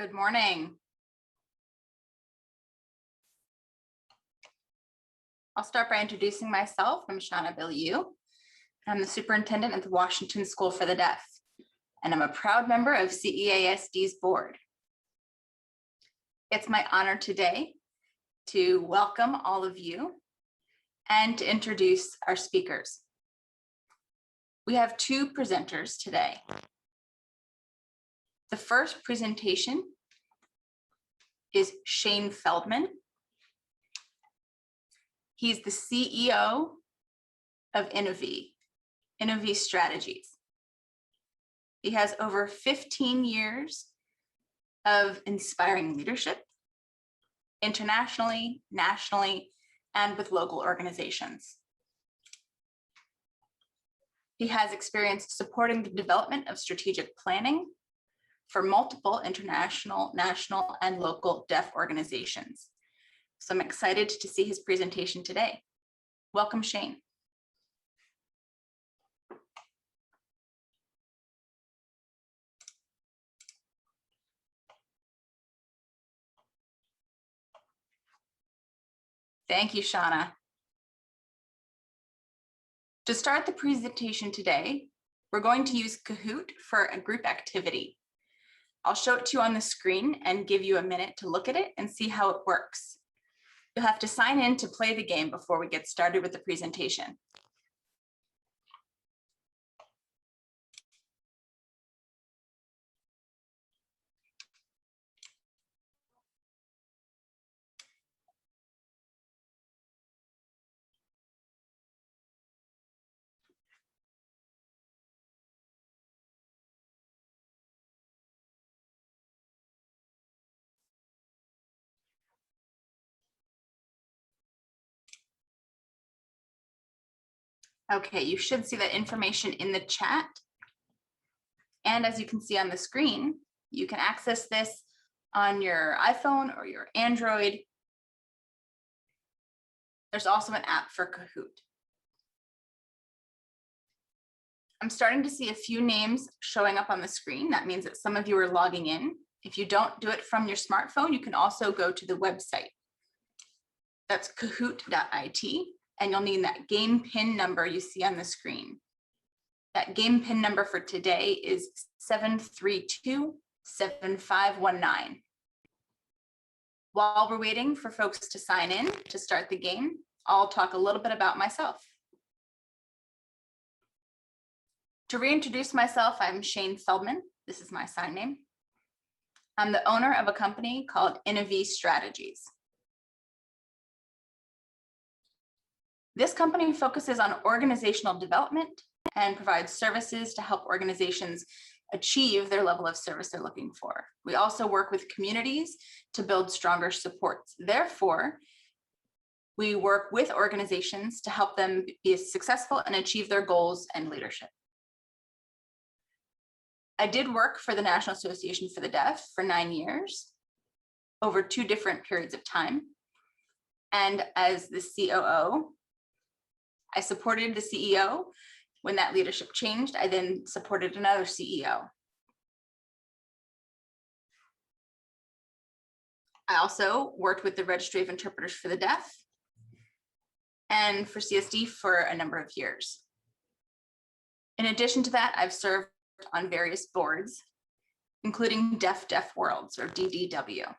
Good morning. I'll start by introducing myself. I'm Shauna Bilyeu. I'm the superintendent at the Washington School for the Deaf, and I'm a proud member of CEASD's board. It's my honor today to welcome all of you and to introduce our speakers. We have two presenters today. The first presentation is Shane Feldman. He's the CEO of Innovee Strategies. He has over 15 years of inspiring leadership internationally, nationally, and with local organizations. He has experience supporting the development of strategic planning for multiple international, national, and local deaf organizations. So I'm excited to see his presentation today. Welcome, Shane. Thank you, Shauna. To start the presentation today, we're going to use Kahoot for a group activity. I'll show it to you on the screen and give you a minute to look at it and see how it works. You'll have to sign in to play the game before we get started with the presentation. Okay, you should see that information in the chat. And as you can see on the screen, you can access this on your iPhone or your Android. There's also an app for Kahoot. I'm starting to see a few names showing up on the screen. That means that some of you are logging in. If you don't do it from your smartphone, you can also go to the website. That's kahoot.it, and you'll need that game PIN number you see on the screen. That game PIN number for today is 7327519. While we're waiting for folks to sign in to start the game, I'll talk a little bit about myself. To reintroduce myself, I'm Shane Feldman. This is my sign name. I'm the owner of a company called Innovee Strategies. This company focuses on organizational development and provides services to help organizations achieve their level of service they're looking for. We also work with communities to build stronger supports. Therefore, we work with organizations to help them be successful and achieve their goals and leadership. I did work for the National Association for the Deaf for 9 years, over 2 different periods of time. And as the COO, I supported the CEO. When that leadership changed, I then supported another CEO. I also worked with the Registry of Interpreters for the Deaf and for CSD for a number of years. In addition to that, I've served on various boards, including Deaf Worlds, or DDW.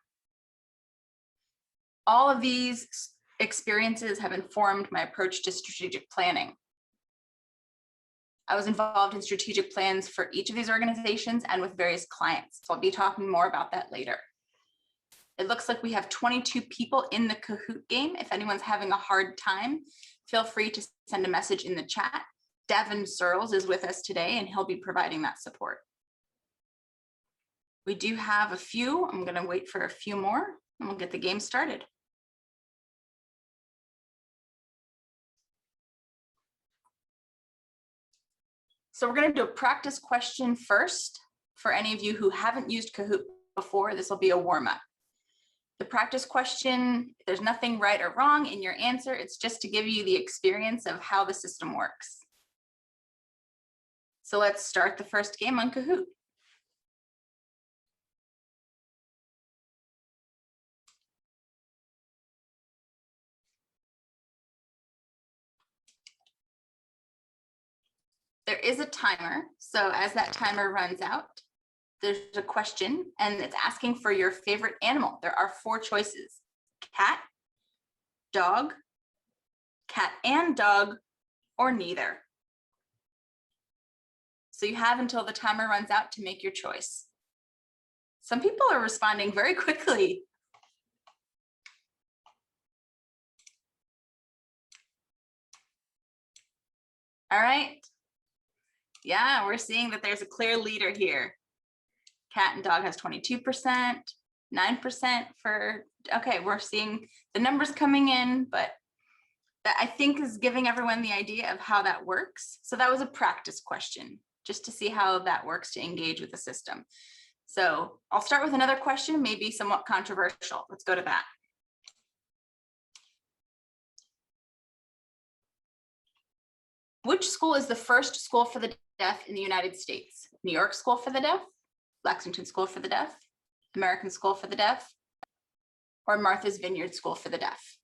All of these experiences have informed my approach to strategic planning. I was involved in strategic plans for each of these organizations and with various clients, so I'll be talking more about that later. It looks like we have 22 people in the Kahoot game. If anyone's having a hard time, feel free to send a message in the chat. Devin Searles is with us today, and he'll be providing that support. We do have a few. I'm going to wait for a few more, and we'll get the game started. So we're going to do a practice question first. For any of you who haven't used Kahoot before, this will be a warm-up. The practice question, there's nothing right or wrong in your answer. It's just to give you the experience of how the system works. So let's start the first game on Kahoot. There is a timer. So as that timer runs out, there's a question and it's asking for your favorite animal. There are 4 choices: cat, dog, cat and dog, or neither. So you have until the timer runs out to make your choice. Some people are responding very quickly. All right. Yeah, we're seeing that there's a clear leader here. Cat and dog has 22%, 9% for, okay, we're seeing the numbers coming in, but that I think is giving everyone the idea of how that works. So that was a practice question, just to see how that works to engage with the system. So I'll start with another question, maybe somewhat controversial. Let's go to that. Which school is the first school for the deaf in the United States? New York School for the Deaf, Lexington School for the Deaf, American School for the Deaf, or Martha's Vineyard School for the Deaf?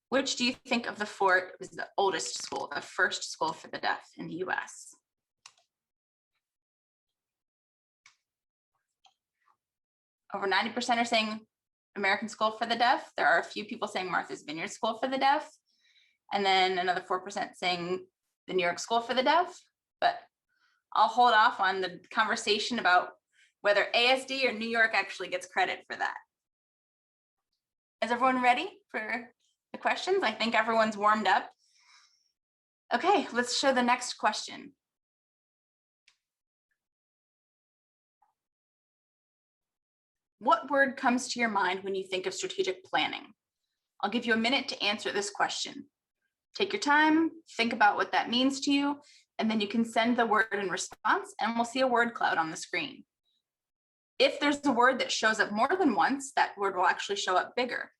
Which do you think of the 4 was the oldest school, the first school for the deaf in the US? Over 90% are saying American School for the Deaf. There are a few people saying Martha's Vineyard School for the Deaf. And then another 4% saying the New York School for the Deaf. But I'll hold off on the conversation about whether ASD or New York actually gets credit for that. Is everyone ready for the questions? I think everyone's warmed up. Okay, let's show the next question. What word comes to your mind when you think of strategic planning? I'll give you a minute to answer this question. Take your time, think about what that means to you, and then you can send the word in response and we'll see a word cloud on the screen. If there's a word that shows up more than once, that word will actually show up bigger.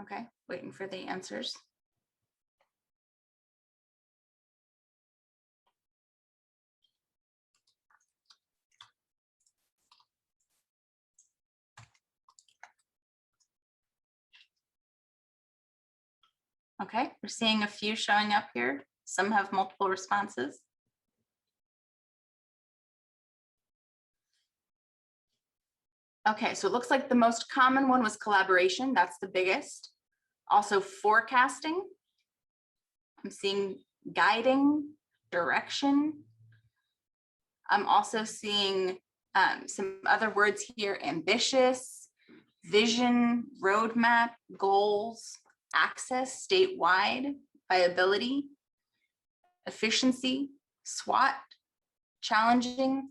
Okay, waiting for the answers. Okay, we're seeing a few showing up here. Some have multiple responses. Okay, so it looks like the most common one was collaboration. That's the biggest. Also forecasting. I'm seeing guiding, direction. I'm also seeing some other words here: ambitious, vision, roadmap, goals, access, statewide, viability, efficiency, SWOT, challenging,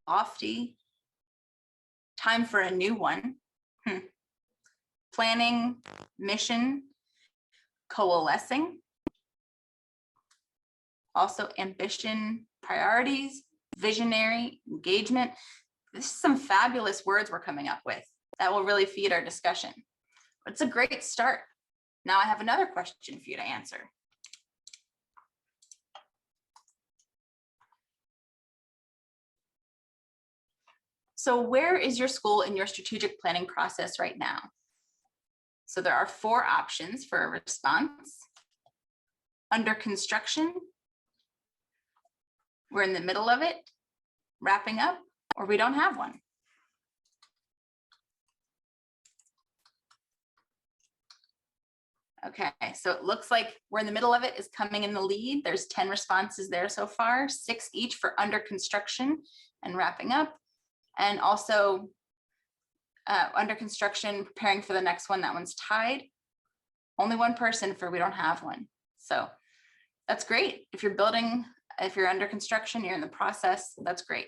lofty, time for a new one, planning, mission, coalescing, also ambition, priorities, visionary, engagement. This is some fabulous words we're coming up with that will really feed our discussion. It's a great start. Now I have another question for you to answer. So where is your school in your strategic planning process right now? So there are 4 options for a response. Under construction, we're in the middle of it, wrapping up, or we don't have one. Okay, so it looks like we're in the middle of it is coming in the lead. There's 10 responses there so far, 6 each for under construction and wrapping up. And also under construction, preparing for the next one, that one's tied. Only one person for we don't have one. So that's great. If you're building, if you're under construction, you're in the process, that's great.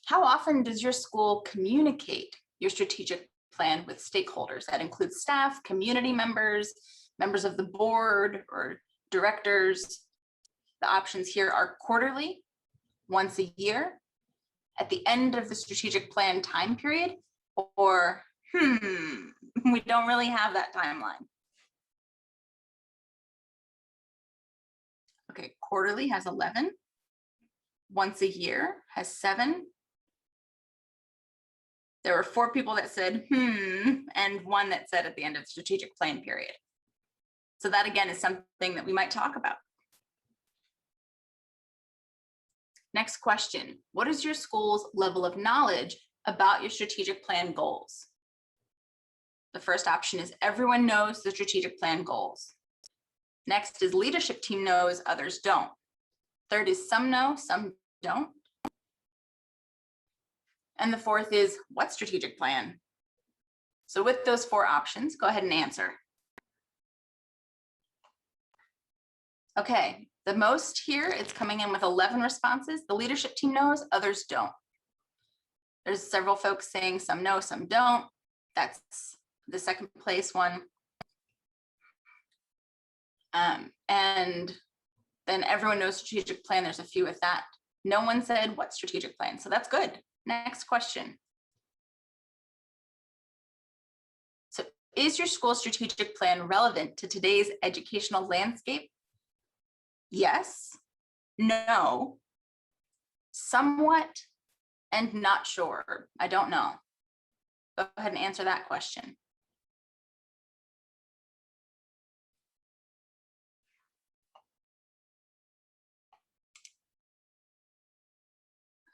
How often does your school communicate your strategic plan with stakeholders? That includes staff, community members, members of the board, or directors. The options here are quarterly, once a year, at the end of the strategic plan time period, or we don't really have that timeline. Okay, quarterly has 11. Once a year has 7. There were 4 people that said, and 1 that said at the end of the strategic plan period. So that again is something that we might talk about. Next question, what is your school's level of knowledge about your strategic plan goals? The first option is everyone knows the strategic plan goals. Next is leadership team knows, others don't. Third is some know, some don't. And the fourth is what strategic plan? So with those 4 options, go ahead and answer. Okay, the most here, it's coming in with 11 responses. The leadership team knows, others don't. There's several folks saying some know, some don't. That's the second place one. And then everyone knows strategic plan. There's a few with that. No one said what strategic plan, so that's good. Next question. So is your school strategic plan relevant to today's educational landscape? Yes, no, somewhat, and not sure. I don't know. Go ahead and answer that question.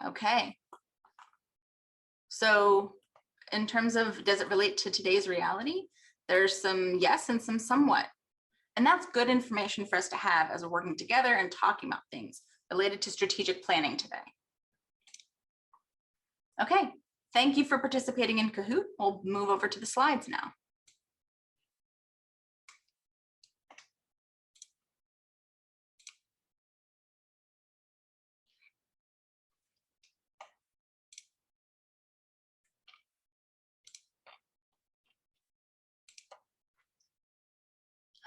Okay. So in terms of, does it relate to today's reality? There's some yes and some somewhat. And that's good information for us to have as we're working together and talking about things related to strategic planning today. Okay, thank you for participating in Kahoot. We'll move over to the slides now.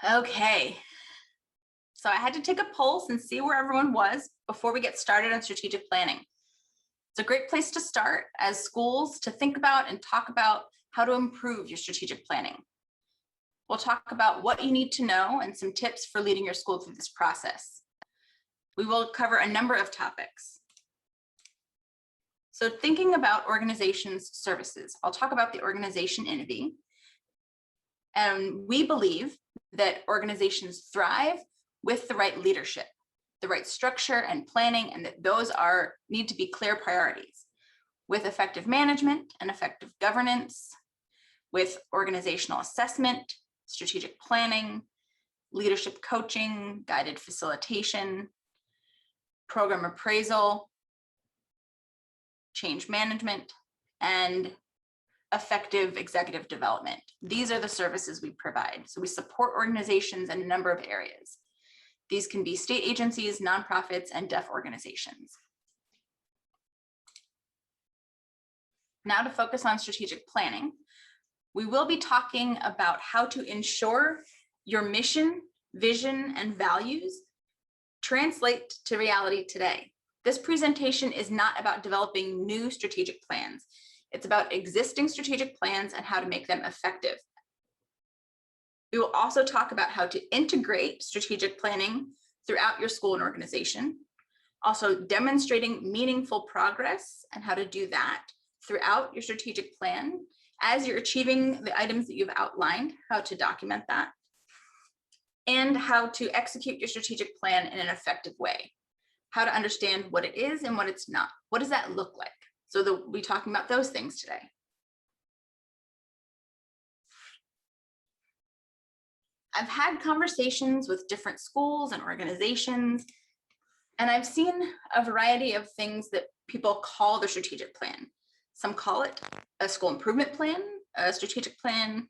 Okay, so I had to take a pulse and see where everyone was before we get started on strategic planning. It's a great place to start as schools to think about and talk about how to improve your strategic planning. We'll talk about what you need to know and some tips for leading your school through this process. We will cover a number of topics. So thinking about organizations' services, I'll talk about the organization Innovy. And we believe that organizations thrive with the right leadership, the right structure and planning, and that those need to be clear priorities with effective management and effective governance, with organizational assessment, strategic planning, leadership coaching, guided facilitation, program appraisal, change management, and effective executive development. These are the services we provide. So we support organizations in a number of areas. These can be state agencies, nonprofits, and deaf organizations. Now to focus on strategic planning, we will be talking about how to ensure your mission, vision, and values translate to reality today. This presentation is not about developing new strategic plans. It's about existing strategic plans and how to make them effective. We will also talk about how to integrate strategic planning throughout your school and organization, also demonstrating meaningful progress and how to do that throughout your strategic plan as you're achieving the items that you've outlined, how to document that, and how to execute your strategic plan in an effective way, how to understand what it is and what it's not. What does that look like? So we'll be talking about those things today. I've had conversations with different schools and organizations, and I've seen a variety of things that people call their strategic plan. Some call it a school improvement plan, a strategic plan.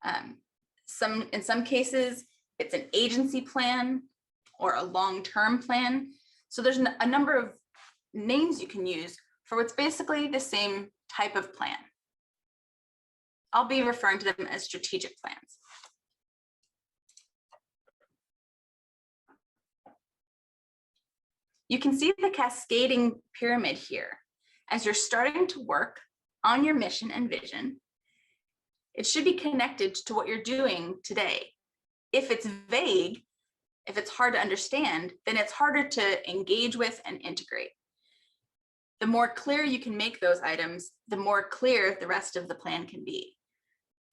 In some cases, it's an agency plan or a long-term plan. So there's a number of names you can use for what's basically the same type of plan. I'll be referring to them as strategic plans. You can see the cascading pyramid here. As you're starting to work on your mission and vision, it should be connected to what you're doing today. If it's vague, if it's hard to understand, then it's harder to engage with and integrate. The more clear you can make those items, the more clear the rest of the plan can be.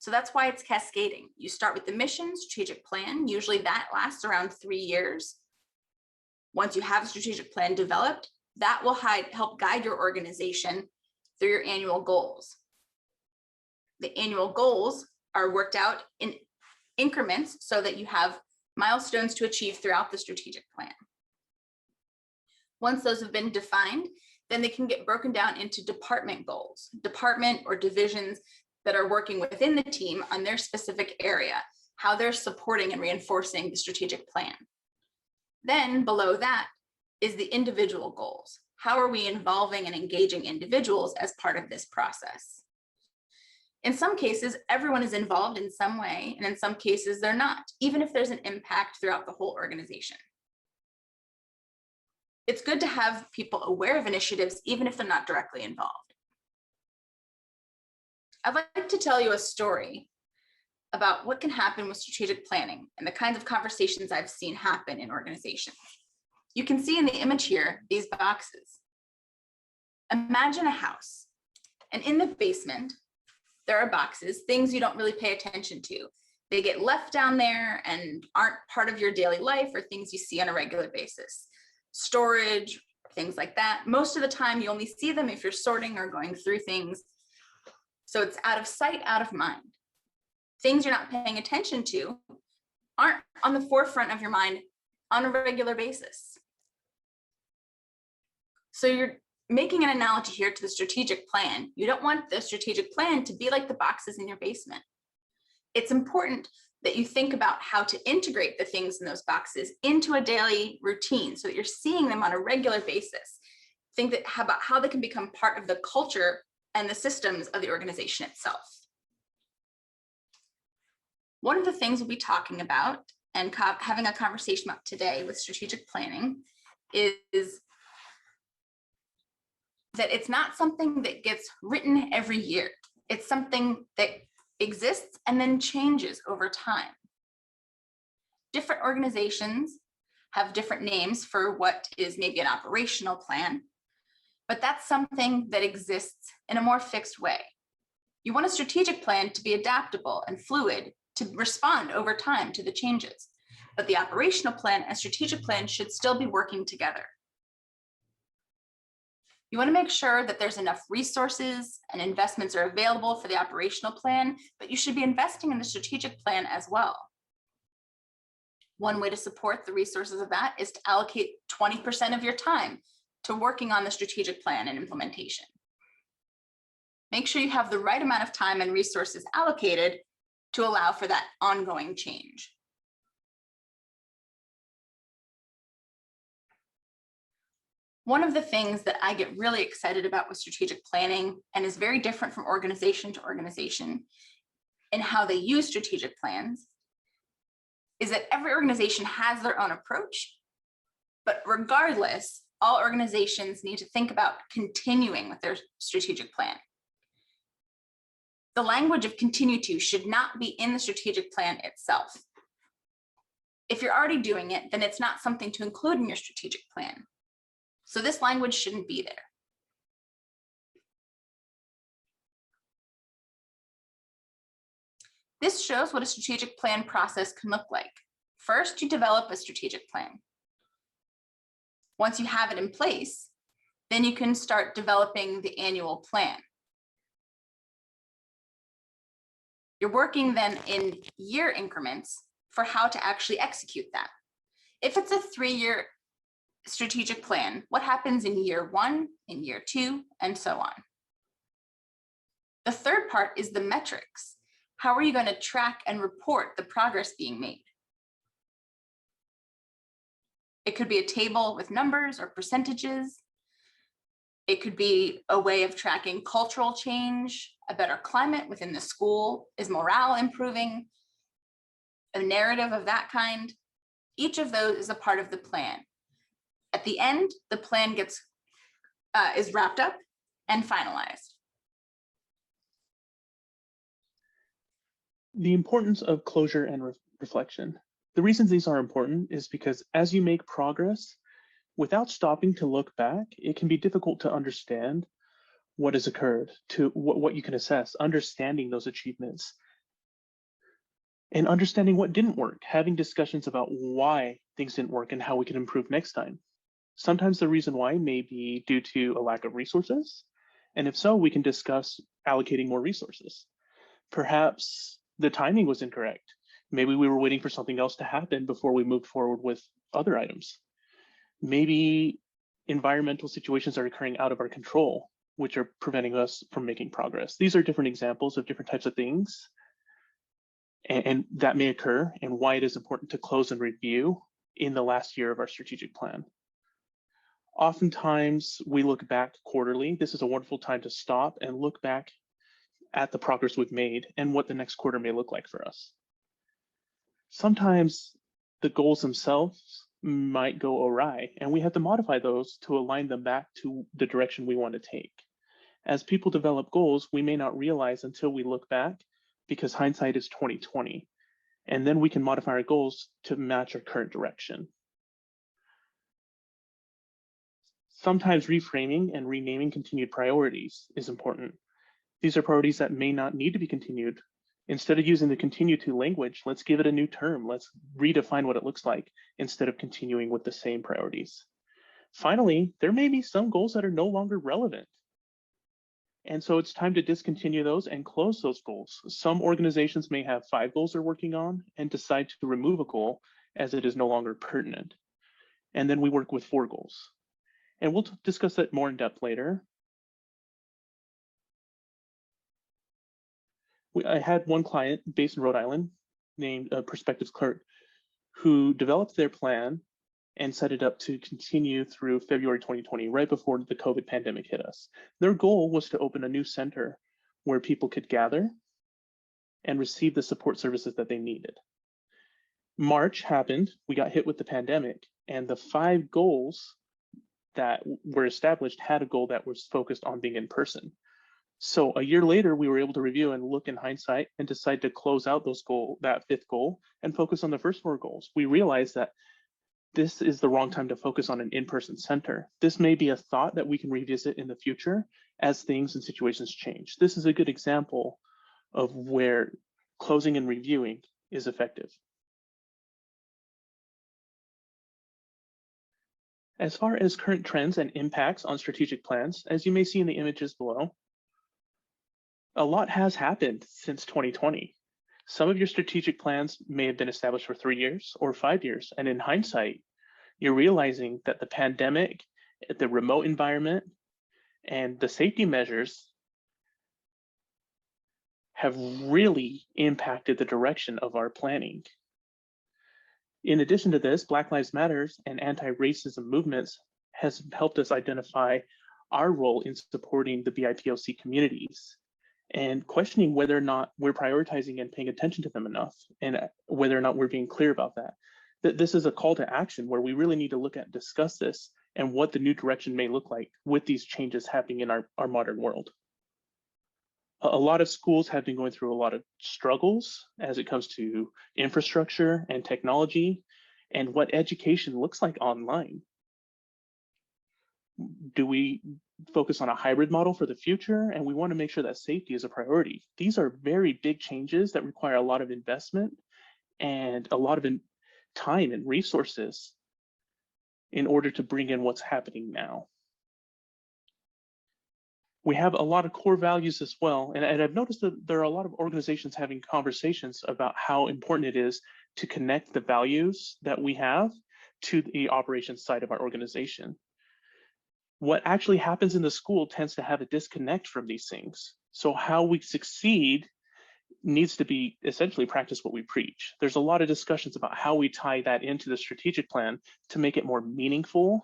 So that's why it's cascading. You start with the mission, strategic plan. Usually that lasts around 3 years. Once you have a strategic plan developed, that will help guide your organization through your annual goals. The annual goals are worked out in increments so that you have milestones to achieve throughout the strategic plan. Once those have been defined, then they can get broken down into department goals, department or divisions that are working within the team on their specific area, how they're supporting and reinforcing the strategic plan. Then below that is the individual goals. How are we involving and engaging individuals as part of this process? In some cases, everyone is involved in some way, and in some cases they're not, even if there's an impact throughout the whole organization. It's good to have people aware of initiatives, even if they're not directly involved. I'd like to tell you a story about what can happen with strategic planning and the kinds of conversations I've seen happen in organizations. You can see in the image here, these boxes. Imagine a house, and in the basement, there are boxes, things you don't really pay attention to. They get left down there and aren't part of your daily life or things you see on a regular basis. Storage, things like that. Most of the time, you only see them if you're sorting or going through things. So it's out of sight, out of mind. Things you're not paying attention to aren't on the forefront of your mind on a regular basis. So you're making an analogy here to the strategic plan. You don't want the strategic plan to be like the boxes in your basement. It's important that you think about how to integrate the things in those boxes into a daily routine so that you're seeing them on a regular basis. Think about how they can become part of the culture and the systems of the organization itself. One of the things we'll be talking about and having a conversation about today with strategic planning is that it's not something that gets written every year. It's something that exists and then changes over time. Different organizations have different names for what is maybe an operational plan, but that's something that exists in a more fixed way. You want a strategic plan to be adaptable and fluid to respond over time to the changes, but the operational plan and strategic plan should still be working together. You want to make sure that there's enough resources and investments are available for the operational plan, but you should be investing in the strategic plan as well. One way to support the resources of that is to allocate 20% of your time to working on the strategic plan and implementation. Make sure you have the right amount of time and resources allocated to allow for that ongoing change. One of the things that I get really excited about with strategic planning and is very different from organization to organization in how they use strategic plans is that every organization has their own approach, but regardless, all organizations need to think about continuing with their strategic plan. The language of continue to should not be in the strategic plan itself. If you're already doing it, then it's not something to include in your strategic plan. So this language shouldn't be there. This shows what a strategic plan process can look like. First, you develop a strategic plan. Once you have it in place, then you can start developing the annual plan. You're working then in year increments for how to actually execute that. If it's a 3-year strategic plan, what happens in year 1, in year 2, and so on. The third part is the metrics. How are you going to track and report the progress being made? It could be a table with numbers or percentages. It could be a way of tracking cultural change, a better climate within the school. Is morale improving? A narrative of that kind. Each of those is a part of the plan. At the end, the plan is wrapped up and finalized. The importance of closure and reflection. The reasons these are important is because as you make progress, without stopping to look back, it can be difficult to understand what has occurred, to what you can assess, understanding those achievements, and understanding what didn't work, having discussions about why things didn't work and how we can improve next time. Sometimes the reason why may be due to a lack of resources, and if so, we can discuss allocating more resources. Perhaps the timing was incorrect. Maybe we were waiting for something else to happen before we moved forward with other items. Maybe environmental situations are occurring out of our control, which are preventing us from making progress. These are different examples of different types of things, and that may occur, and why it is important to close and review in the last year of our strategic plan. Oftentimes, we look back quarterly. This is a wonderful time to stop and look back at the progress we've made and what the next quarter may look like for us. Sometimes the goals themselves might go awry, and we have to modify those to align them back to the direction we want to take. As people develop goals, we may not realize until we look back, because hindsight is 20/20, and then we can modify our goals to match our current direction. Sometimes reframing and renaming continued priorities is important. These are priorities that may not need to be continued. Instead of using the continue to language, let's give it a new term. Let's redefine what it looks like instead of continuing with the same priorities. Finally, there may be some goals that are no longer relevant. And so it's time to discontinue those and close those goals. Some organizations may have 5 goals they're working on and decide to remove a goal as it is no longer pertinent. And then we work with 4 goals. And we'll discuss that more in depth later. I had one client based in Rhode Island named Perspectives Clerk who developed their plan and set it up to continue through February 2020, right before the COVID pandemic hit us. Their goal was to open a new center where people could gather and receive the support services that they needed. March happened, we got hit with the pandemic, and the 5 goals that were established had a goal that was focused on being in person. So a year later, we were able to review and look in hindsight and decide to close out that 5th goal and focus on the first 4 goals. We realized that this is the wrong time to focus on an in-person center. This may be a thought that we can revisit in the future as things and situations change. This is a good example of where closing and reviewing is effective. As far as current trends and impacts on strategic plans, as you may see in the images below, a lot has happened since 2020. Some of your strategic plans may have been established for 3 years or 5 years, and in hindsight, you're realizing that the pandemic, the remote environment, and the safety measures have really impacted the direction of our planning. In addition to this, Black Lives Matter and anti-racism movements has helped us identify our role in supporting the BIPOC communities and questioning whether or not we're prioritizing and paying attention to them enough, and whether or not we're being clear about that. This is a call to action where we really need to look at, discuss this, and what the new direction may look like with these changes happening in our modern world. A lot of schools have been going through a lot of struggles as it comes to infrastructure and technology and what education looks like online. Do we focus on a hybrid model for the future? And we want to make sure that safety is a priority. These are very big changes that require a lot of investment and a lot of time and resources in order to bring in what's happening now. We have a lot of core values as well. And I've noticed that there are a lot of organizations having conversations about how important it is to connect the values that we have to the operations side of our organization. What actually happens in the school tends to have a disconnect from these things. So how we succeed needs to be essentially practice what we preach. There's a lot of discussions about how we tie that into the strategic plan to make it more meaningful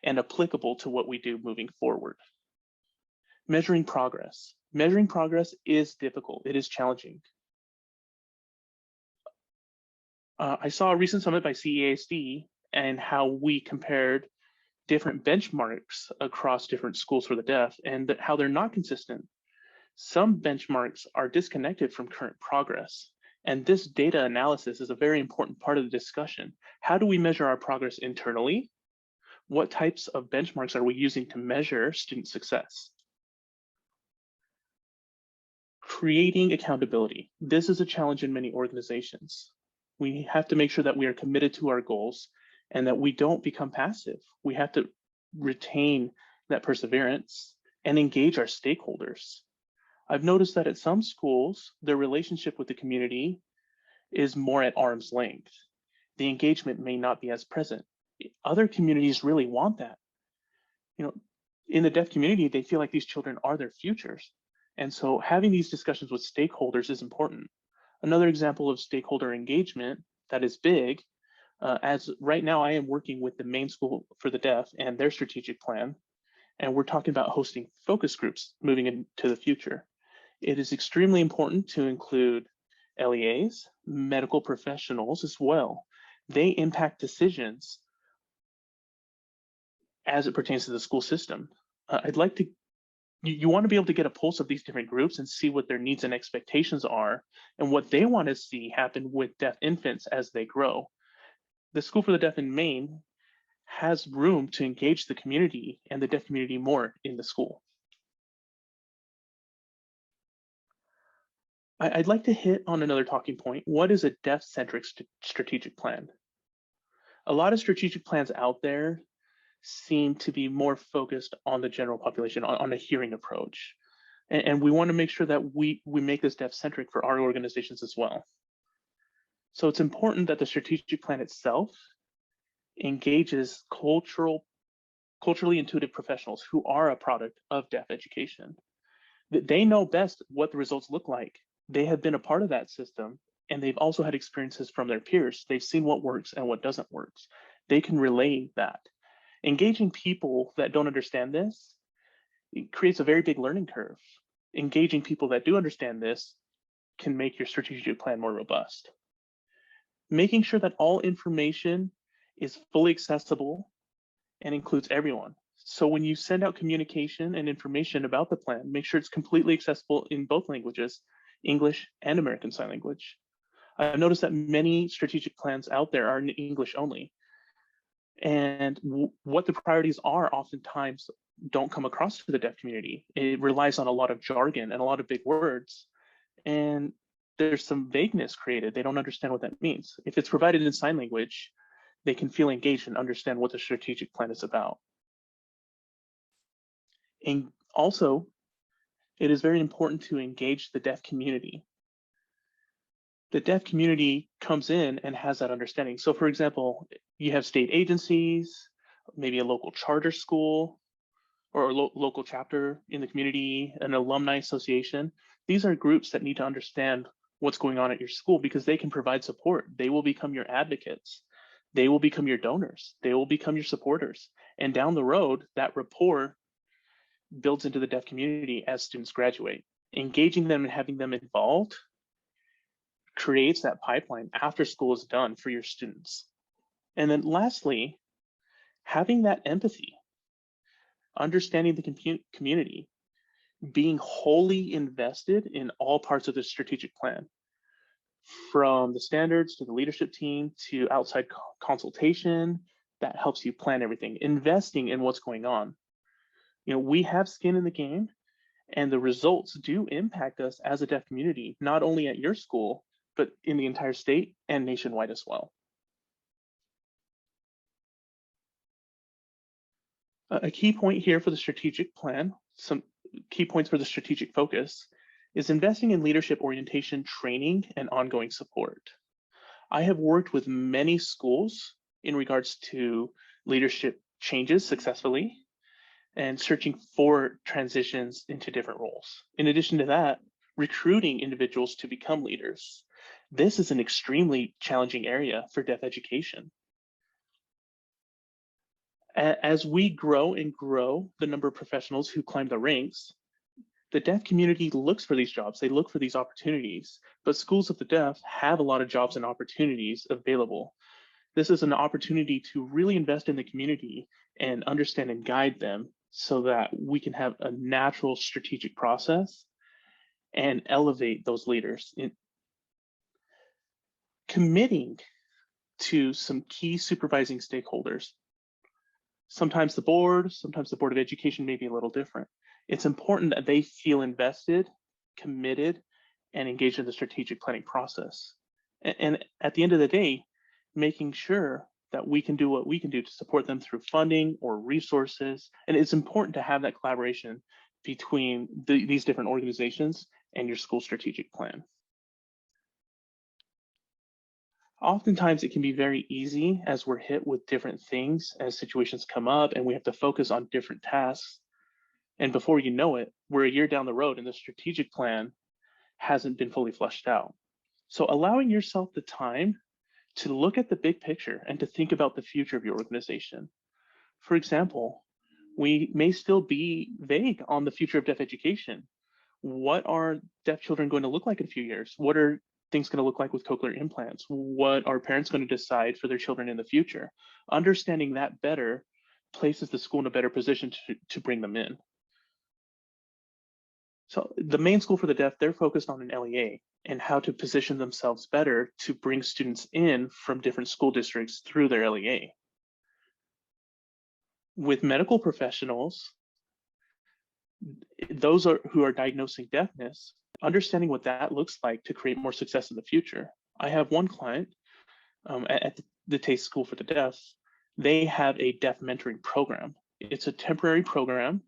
and applicable to what we do moving forward. Measuring progress. Measuring progress is difficult. It is challenging. I saw a recent summit by CEASD and how we compared different benchmarks across different schools for the deaf and how they're not consistent. Some benchmarks are disconnected from current progress. And this data analysis is a very important part of the discussion. How do we measure our progress internally? What types of benchmarks are we using to measure student success? Creating accountability. This is a challenge in many organizations. We have to make sure that we are committed to our goals and that we don't become passive. We have to retain that perseverance and engage our stakeholders. I've noticed that at some schools, their relationship with the community is more at arm's length. The engagement may not be as present. Other communities really want that. You know, in the deaf community, they feel like these children are their futures. And so having these discussions with stakeholders is important. Another example of stakeholder engagement that is big, as right now I am working with the Maine School for the Deaf and their strategic plan, and we're talking about hosting focus groups moving into the future. It is extremely important to include LEAs, medical professionals as well. They impact decisions as it pertains to the school system. You want to be able to get a pulse of these different groups and see what their needs and expectations are and what they want to see happen with deaf infants as they grow. The School for the Deaf in Maine has room to engage the community and the deaf community more in the school. I'd like to hit on another talking point. What is a deaf-centric strategic plan? A lot of strategic plans out there seem to be more focused on the general population, on a hearing approach. And we want to make sure that we make this deaf-centric for our organizations as well. So it's important that the strategic plan itself engages culturally intuitive professionals who are a product of deaf education. They know best what the results look like. They have been a part of that system, and they've also had experiences from their peers. They've seen what works and what doesn't work. They can relay that. Engaging people that don't understand this, it creates a very big learning curve. Engaging people that do understand this can make your strategic plan more robust. Making sure that all information is fully accessible and includes everyone. So when you send out communication and information about the plan, make sure it's completely accessible in both languages, English and American Sign Language. I've noticed that many strategic plans out there are in English only. And what the priorities are oftentimes don't come across to the deaf community. It relies on a lot of jargon and a lot of big words. And there's some vagueness created. They don't understand what that means. If it's provided in sign language, they can feel engaged and understand what the strategic plan is about. And also, it is very important to engage the deaf community. The deaf community comes in and has that understanding. So for example, you have state agencies, maybe a local charter school, or a local chapter in the community, an alumni association. These are groups that need to understand what's going on at your school because they can provide support. They will become your advocates. They will become your donors. They will become your supporters. And down the road, that rapport builds into the deaf community as students graduate. Engaging them and having them involved creates that pipeline after school is done for your students. And then lastly, having that empathy, understanding the community, being wholly invested in all parts of the strategic plan, from the standards to the leadership team to outside consultation, that helps you plan everything, investing in what's going on. You know, we have skin in the game, and the results do impact us as a deaf community, not only at your school, but in the entire state and nationwide as well. A key point here for the strategic plan, some key points for the strategic focus, is investing in leadership orientation, training, and ongoing support. I have worked with many schools in regards to leadership changes successfully and searching for transitions into different roles. In addition to that, recruiting individuals to become leaders. This is an extremely challenging area for deaf education. As we grow and grow the number of professionals who climb the ranks, the deaf community looks for these jobs, they look for these opportunities, but schools of the deaf have a lot of jobs and opportunities available. This is an opportunity to really invest in the community and understand and guide them so that we can have a natural strategic process and elevate those leaders. Committing to some key supervising stakeholders. Sometimes the Board of Education may be a little different. It's important that they feel invested, committed, and engaged in the strategic planning process. And at the end of the day, making sure that we can do what we can do to support them through funding or resources. And it's important to have that collaboration between these different organizations and your school strategic plan. Oftentimes it can be very easy as we're hit with different things as situations come up and we have to focus on different tasks. And before you know it, we're a year down the road and the strategic plan hasn't been fully fleshed out. So allowing yourself the time to look at the big picture and to think about the future of your organization. For example, we may still be vague on the future of deaf education. What are deaf children going to look like in a few years? What are things going to look like with cochlear implants? What are parents going to decide for their children in the future? Understanding that better places the school in a better position to bring them in. So the Maine School for the Deaf, they're focused on an LEA and how to position themselves better to bring students in from different school districts through their LEA. With medical professionals, those who are diagnosing deafness, understanding what that looks like to create more success in the future. I have one client at the TASTE School for the Deaf. They have a deaf mentoring program. It's a temporary program,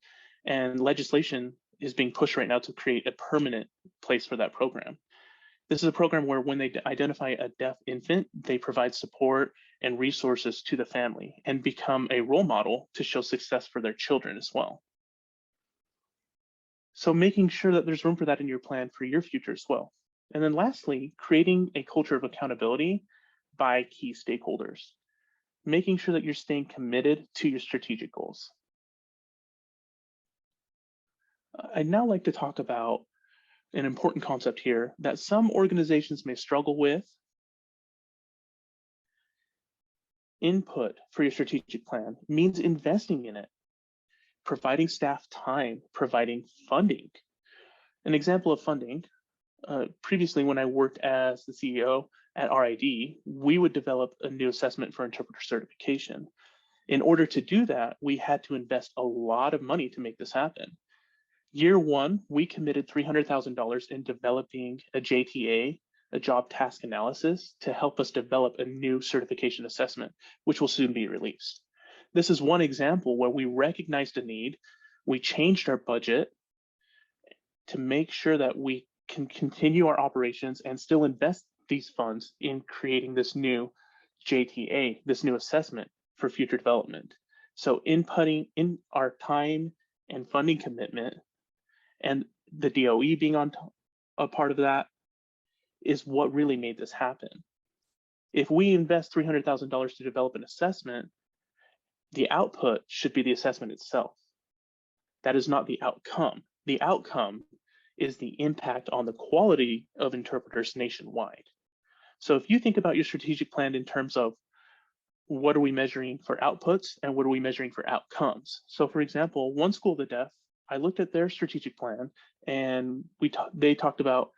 and legislation is being pushed right now to create a permanent place for that program. This is a program where when they identify a deaf infant, they provide support and resources to the family and become a role model to show success for their children as well. So making sure that there's room for that in your plan for your future as well. And then lastly, creating a culture of accountability by key stakeholders, making sure that you're staying committed to your strategic goals. I'd now like to talk about an important concept here that some organizations may struggle with. Input for your strategic plan means investing in it, providing staff time, providing funding. An example of funding, previously when I worked as the CEO at RID, we would develop a new assessment for interpreter certification. In order to do that, we had to invest a lot of money to make this happen. Year one, we committed $300,000 in developing a JTA, a job task analysis, to help us develop a new certification assessment, which will soon be released. This is one example where we recognized a need, we changed our budget to make sure that we can continue our operations and still invest these funds in creating this new JTA, this new assessment for future development. So inputting in our time and funding commitment and the DOE being on a part of that is what really made this happen. If we invest $300,000 to develop an assessment, the output should be the assessment itself. That is not the outcome. The outcome is the impact on the quality of interpreters nationwide. So if you think about your strategic plan in terms of what are we measuring for outputs and what are we measuring for outcomes? So for example, one School of the Deaf, I looked at their strategic plan and they talked about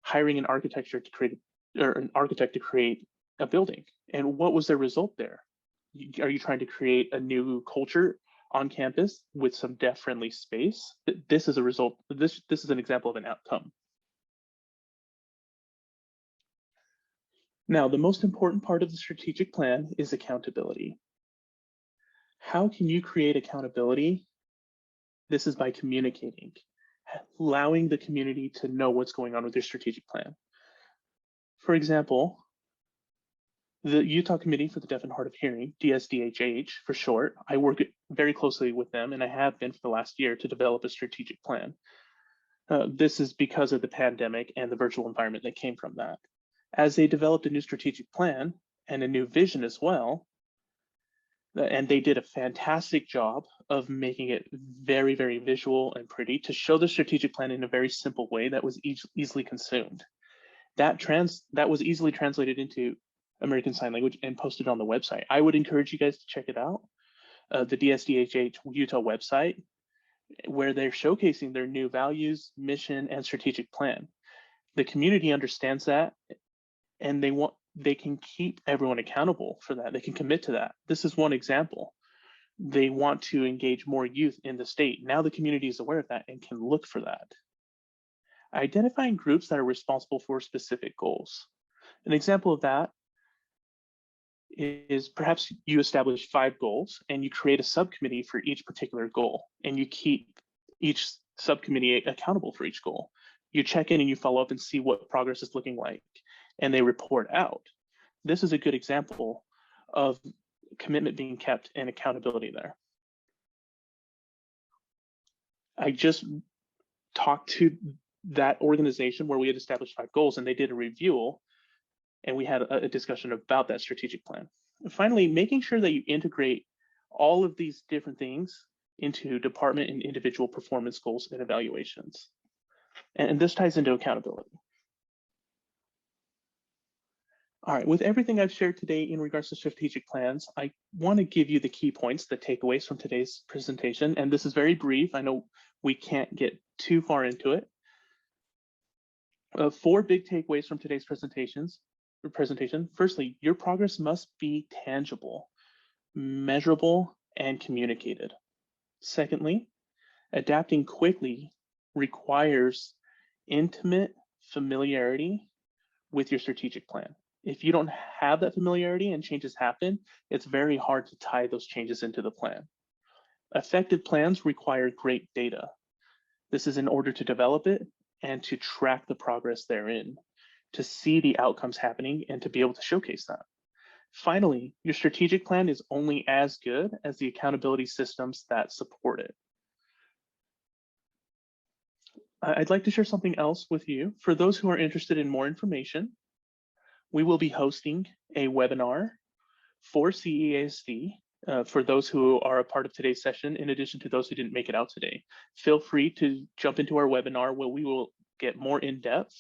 hiring an architect to create a building. And what was their result there? Are you trying to create a new culture on campus with some deaf-friendly space? This is a result. This is an example of an outcome. Now, the most important part of the strategic plan is accountability. How can you create accountability? This is by communicating, allowing the community to know what's going on with your strategic plan. For example, the Utah Committee for the Deaf and Hard of Hearing, DSDHH for short, I work very closely with them and I have been for the last year to develop a strategic plan. This is because of the pandemic and the virtual environment that came from that. As they developed a new strategic plan and a new vision as well, and they did a fantastic job of making it very, very visual and pretty to show the strategic plan in a very simple way that was easily consumed. That was easily translated into American Sign Language and posted on the website. I would encourage you guys to check it out. The DSDHH Utah website, where they're showcasing their new values, mission, and strategic plan. The community understands that, and they can keep everyone accountable for that. They can commit to that. This is one example. They want to engage more youth in the state. Now the community is aware of that and can look for that. Identifying groups that are responsible for specific goals. An example of that is perhaps you establish 5 goals and you create a subcommittee for each particular goal, and you keep each subcommittee accountable for each goal. You check in and you follow up and see what progress is looking like, and they report out. This is a good example of commitment being kept and accountability there. I just talked to that organization where we had established 5 goals, and they did a review, and we had a discussion about that strategic plan. And finally, making sure that you integrate all of these different things into department and individual performance goals and evaluations. And this ties into accountability. All right, with everything I've shared today in regards to strategic plans, I want to give you the key points, the takeaways from today's presentation. And this is very brief. I know we can't get too far into it. 4 big takeaways from today's presentation. Firstly, your progress must be tangible, measurable, and communicated. Secondly, adapting quickly requires intimate familiarity with your strategic plan. If you don't have that familiarity and changes happen, it's very hard to tie those changes into the plan. Effective plans require great data. This is in order to develop it and to track the progress therein, to see the outcomes happening and to be able to showcase that. Finally, your strategic plan is only as good as the accountability systems that support it. I'd like to share something else with you. For those who are interested in more information, we will be hosting a webinar for CEASD for those who are a part of today's session, in addition to those who didn't make it out today. Feel free to jump into our webinar where we will get more in depth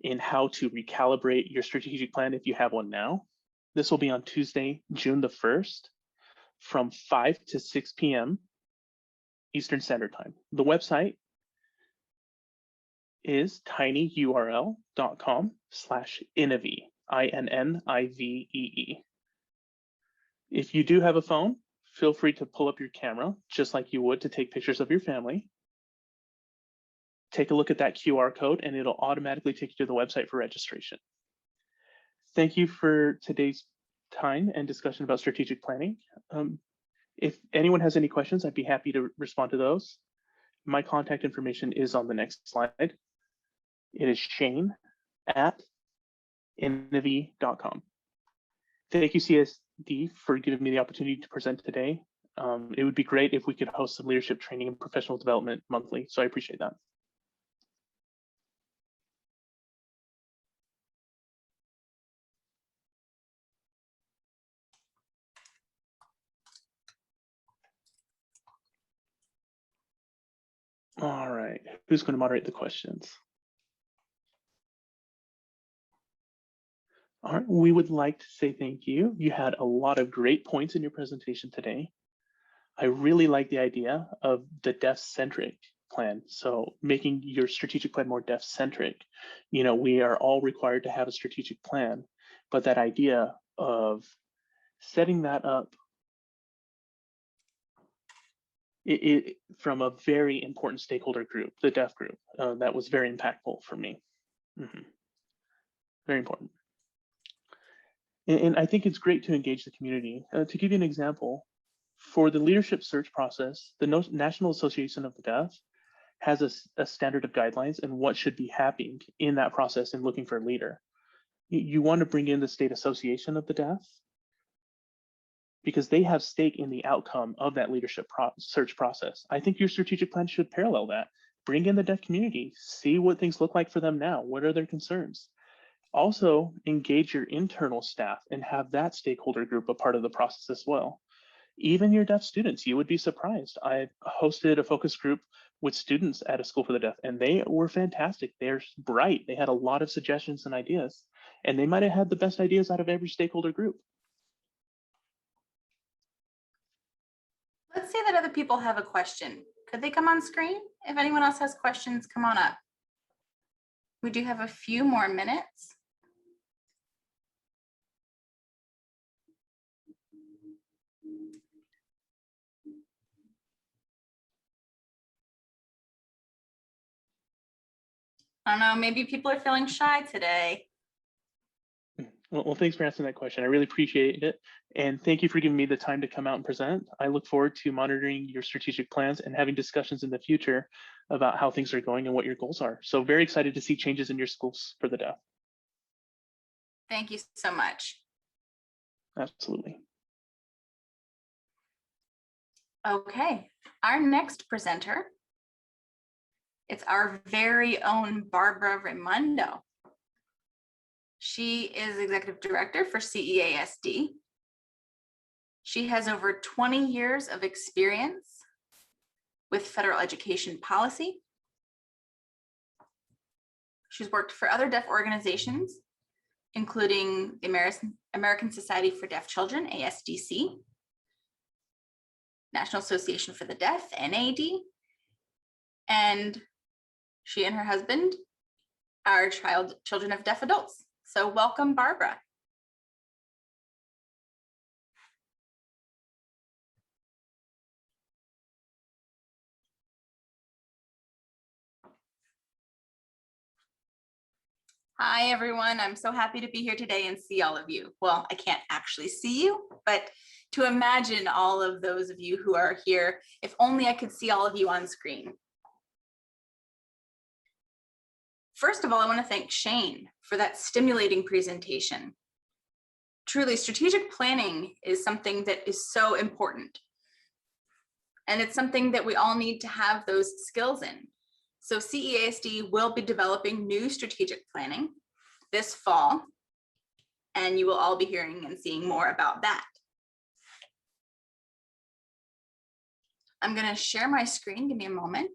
in how to recalibrate your strategic plan if you have one now. This will be on Tuesday, June the 1st from 5 to 6 p.m. Eastern Standard Time. The website is tinyurl.com/Innivee, INNIVEE. If you do have a phone, feel free to pull up your camera just like you would to take pictures of your family. Take a look at that QR code and it'll automatically take you to the website for registration. Thank you for today's time and discussion about strategic planning. If anyone has any questions, I'd be happy to respond to those. My contact information is on the next slide. It is shane@innivee.com. Thank you, CSD, for giving me the opportunity to present today. It would be great if we could host some leadership training and professional development monthly, so I appreciate that. All right, who's going to moderate the questions? All right, we would like to say thank you. You had a lot of great points in your presentation today. I really like the idea of the deaf-centric plan. So making your strategic plan more deaf-centric. You know, we are all required to have a strategic plan, but that idea of setting that up from a very important stakeholder group, the deaf group, that was very impactful for me. Very important. And I think it's great to engage the community. To give you an example, for the leadership search process, the National Association of the Deaf has a standard of guidelines and what should be happening in that process in looking for a leader. You want to bring in the State Association of the Deaf because they have stake in the outcome of that leadership search process. I think your strategic plan should parallel that. Bring in the deaf community, see what things look like for them now. What are their concerns? Also, engage your internal staff and have that stakeholder group a part of the process as well. Even your deaf students, you would be surprised. I hosted a focus group with students at a school for the deaf, and they were fantastic. They're bright. They had a lot of suggestions and ideas. and they might have had the best ideas out of every stakeholder group. Let's say that other people have a question. Could they come on screen? If anyone else has questions, come on up. We do have a few more minutes. I don't know, maybe people are feeling shy today. Well, thanks for asking that question. I really appreciate it. And thank you for giving me the time to come out and present. I look forward to monitoring your strategic plans and having discussions in the future about how things are going and what your goals are. So very excited to see changes in your schools for the deaf. Thank you so much. Absolutely. Okay, our next presenter, it's our very own Barbara Raimondo. She is Executive Director for CEASD. She has over 20 years of experience with federal education policy. She's worked for other deaf organizations, including the American Society for Deaf Children, ASDC, National Association for the Deaf, NAD, and she and her husband are children of deaf adults. So welcome, Barbara. Hi, everyone. I'm so happy to be here today and see all of you. Well, I can't actually see you, but to imagine all of those of you who are here, if only I could see all of you on screen. First of all, I want to thank Shane for that stimulating presentation. Truly, strategic planning is something that is so important. And it's something that we all need to have those skills in. So CEASD will be developing new strategic planning this fall, and you will all be hearing and seeing more about that. I'm going to share my screen. Give me a moment.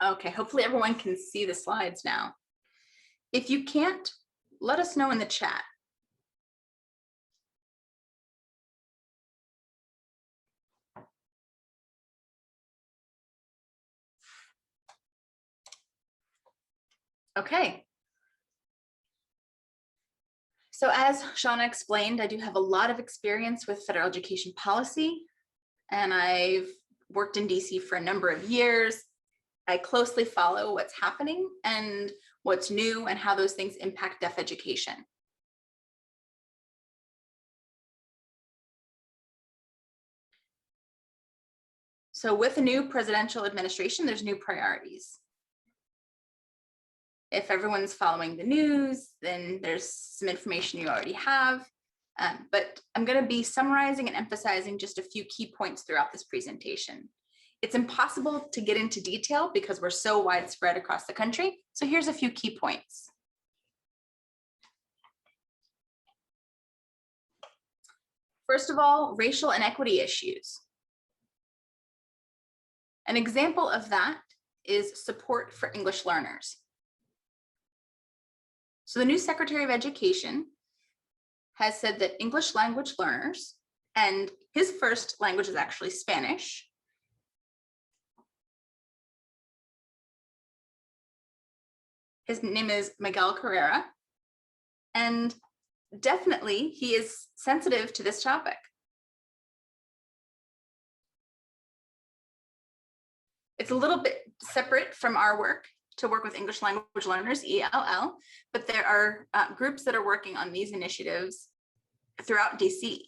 Okay, hopefully everyone can see the slides now. If you can't, let us know in the chat. Okay. So as Shauna explained, I do have a lot of experience with federal education policy, and I've worked in DC for a number of years. I closely follow what's happening and what's new and how those things impact deaf education. So with a new presidential administration, there's new priorities. If everyone's following the news, then there's some information you already have. But I'm going to be summarizing and emphasizing just a few key points throughout this presentation. It's impossible to get into detail because we're so widespread across the country. So here's a few key points. First of all, racial inequity issues. An example of that is support for English learners. So the new Secretary of Education has said that English language learners, and his first language is actually Spanish, his name is Miguel Carrera, and definitely he is sensitive to this topic. It's a little bit separate from our work to work with English language learners, ELL, but there are groups that are working on these initiatives throughout DC.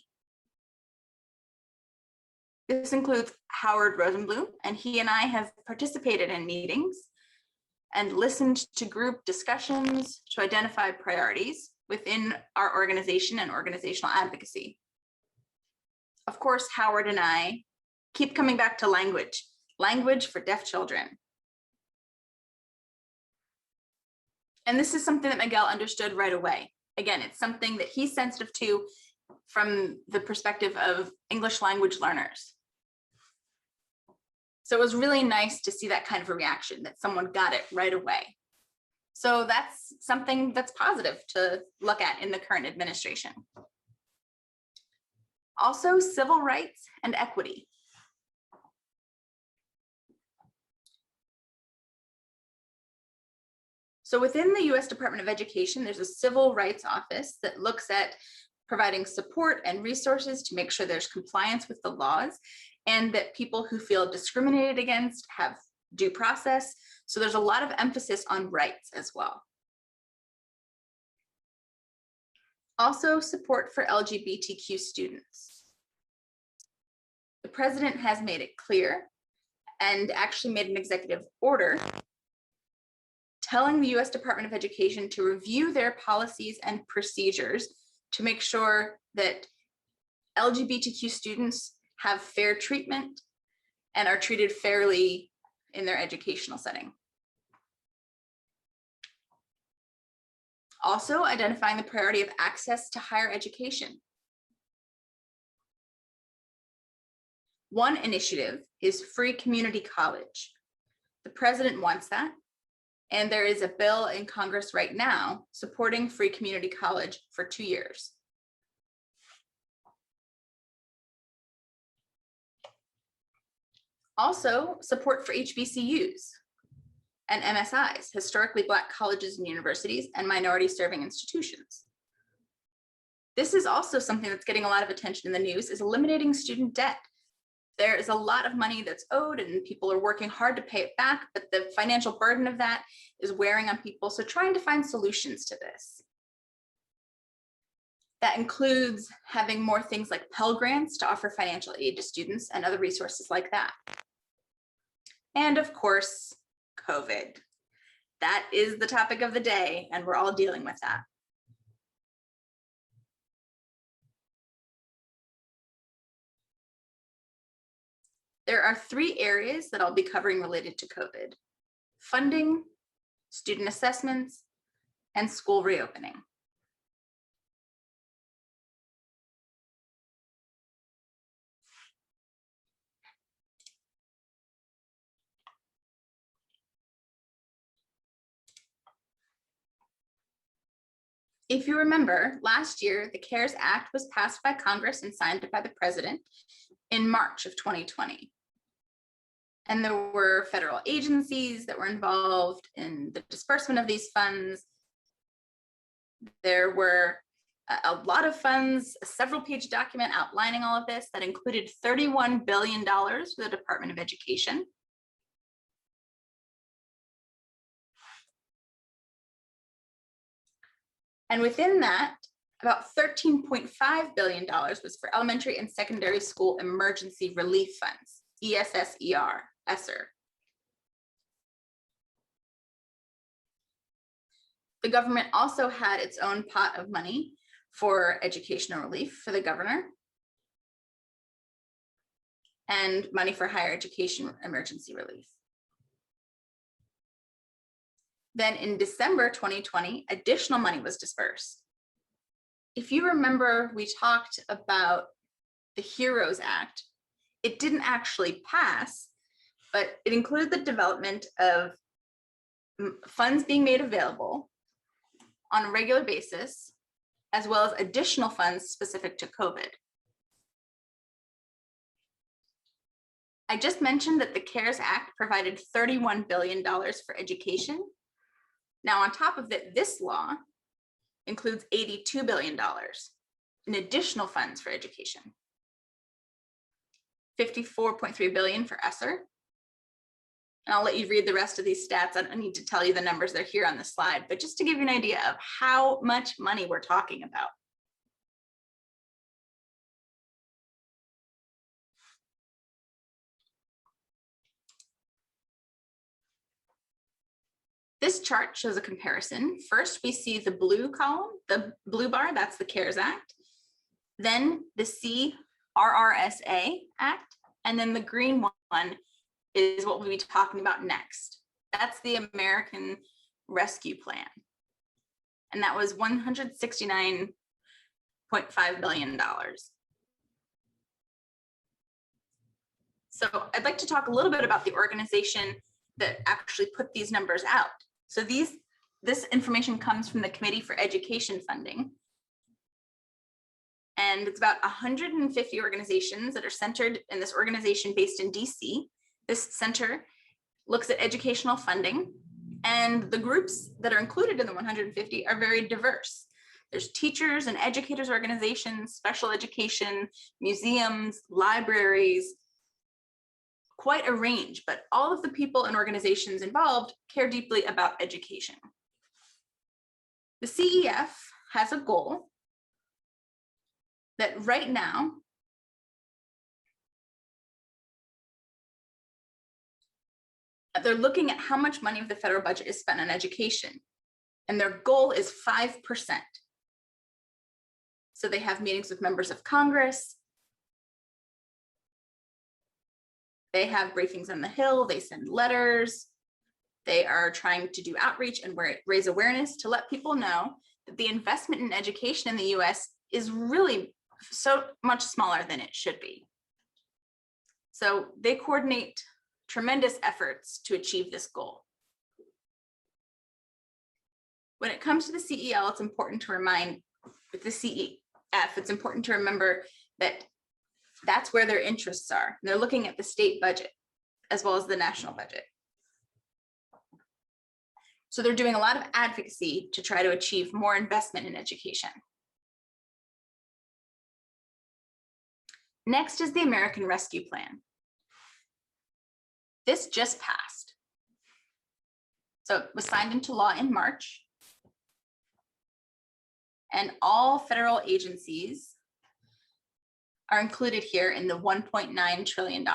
This includes Howard Rosenblum, and he and I have participated in meetings and listened to group discussions to identify priorities within our organization and organizational advocacy. Of course, Howard and I keep coming back to language for deaf children. And this is something that Miguel understood right away. Again, it's something that he's sensitive to from the perspective of English language learners. So it was really nice to see that kind of a reaction, that someone got it right away. So that's something that's positive to look at in the current administration. Also, civil rights and equity. So within the US Department of Education, there's a civil rights office that looks at providing support and resources to make sure there's compliance with the laws and that people who feel discriminated against have due process. So there's a lot of emphasis on rights as well. Also, support for LGBTQ students. The president has made it clear and actually made an executive order telling the US Department of Education to review their policies and procedures to make sure that LGBTQ students have fair treatment and are treated fairly in their educational setting. Also, identifying the priority of access to higher education. One initiative is free community college. The president wants that, and there is a bill in Congress right now supporting free community college for 2 years. Also, support for HBCUs and MSIs, historically Black colleges and universities, and minority serving institutions. This is also something that's getting a lot of attention in the news, is eliminating student debt. There is a lot of money that's owed and people are working hard to pay it back, but the financial burden of that is wearing on people. So trying to find solutions to this. That includes having more things like Pell Grants to offer financial aid to students and other resources like that. And of course, COVID. That is the topic of the day, and we're all dealing with that. There are 3 areas that I'll be covering related to COVID: funding, student assessments, and school reopening. If you remember, last year, the CARES Act was passed by Congress and signed by the president in March of 2020. And there were federal agencies that were involved in the disbursement of these funds. There were a lot of funds, a several-page document outlining all of this that included $31 billion for the Department of Education. And within that, about $13.5 billion was for elementary and secondary school emergency relief funds, ESSER, ESSER. The government also had its own pot of money for educational relief for the governor and money for higher education emergency relief. Then in December 2020, additional money was dispersed. If you remember, we talked about the HEROES Act. It didn't actually pass, but it included the development of funds being made available on a regular basis, as well as additional funds specific to COVID. I just mentioned that the CARES Act provided $31 billion for education. Now, on top of it, this law includes $82 billion in additional funds for education. $54.3 billion for ESSER. And I'll let you read the rest of these stats. I don't need to tell you the numbers, they're here on the slide, but just to give you an idea of how much money we're talking about. This chart shows a comparison. First, we see the blue column, the blue bar, that's the CARES Act. Then the CRRSA Act, and then the green one is what we'll be talking about next. That's the American Rescue Plan. and that was $169.5 billion. So I'd like to talk a little bit about the organization that actually put these numbers out. So this information comes from the Committee for Education Funding. And it's about 150 organizations that are centered in this organization based in DC. This center looks at educational funding, and the groups that are included in the 150 are very diverse. There's teachers and educators organizations, special education, museums, libraries, quite a range, but all of the people and organizations involved care deeply about education. The CEF has a goal that right now they're looking at how much money of the federal budget is spent on education, and their goal is 5%. So they have meetings with members of Congress. They have briefings on the Hill, they send letters. They are trying to do outreach and raise awareness to let people know that the investment in education in the US is really so much smaller than it should be. So they coordinate tremendous efforts to achieve this goal. When it comes to the CEL, it's important to remind, with the CEF, it's important to remember that that's where their interests are. They're looking at the state budget as well as the national budget. So they're doing a lot of advocacy to try to achieve more investment in education. Next is the American Rescue Plan. This just passed. So it was signed into law in March. And all federal agencies are included here in the $1.9 trillion.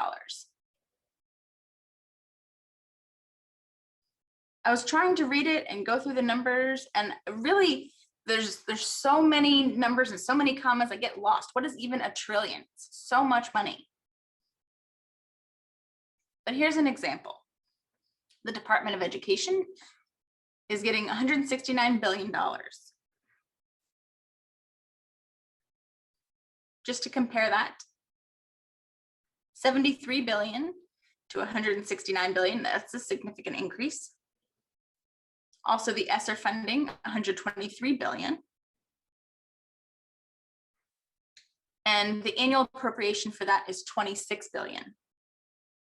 I was trying to read it and go through the numbers, and really there's so many numbers and so many commas, I get lost. What is even a trillion? It's so much money. But here's an example. The Department of Education is getting $169 billion. Just to compare that, 73 billion to 169 billion, that's a significant increase. Also, the ESSER funding, 123 billion. And the annual appropriation for that is 26 billion.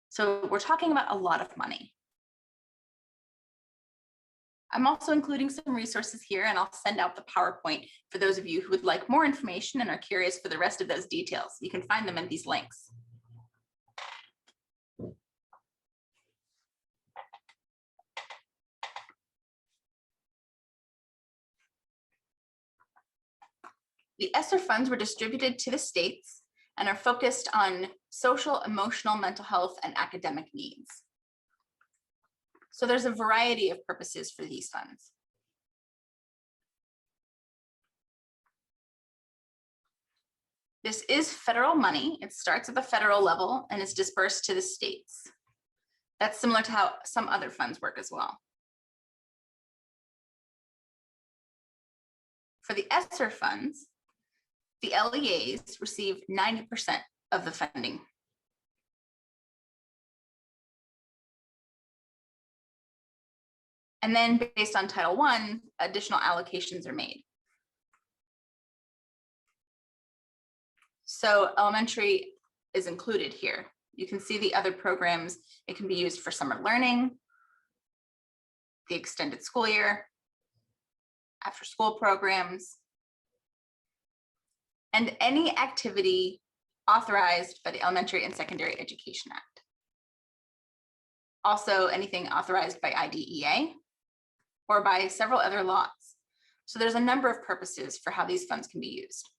So we're talking about a lot of money. I'm also including some resources here, and I'll send out the PowerPoint for those of you who would like more information and are curious for the rest of those details. You can find them in these links. The ESSER funds were distributed to the states and are focused on social, emotional, mental health, and academic needs. So there's a variety of purposes for these funds. This is federal money. It starts at the federal level and is dispersed to the states. That's similar to how some other funds work as well. For the ESSER funds, the LEAs receive 90% of the funding. And then based on Title I, additional allocations are made. So elementary is included here. You can see the other programs. It can be used for summer learning, the extended school year, after school programs, and any activity authorized by the Elementary and Secondary Education Act. Also, anything authorized by IDEA or by several other laws. So there's a number of purposes for how these funds can be used.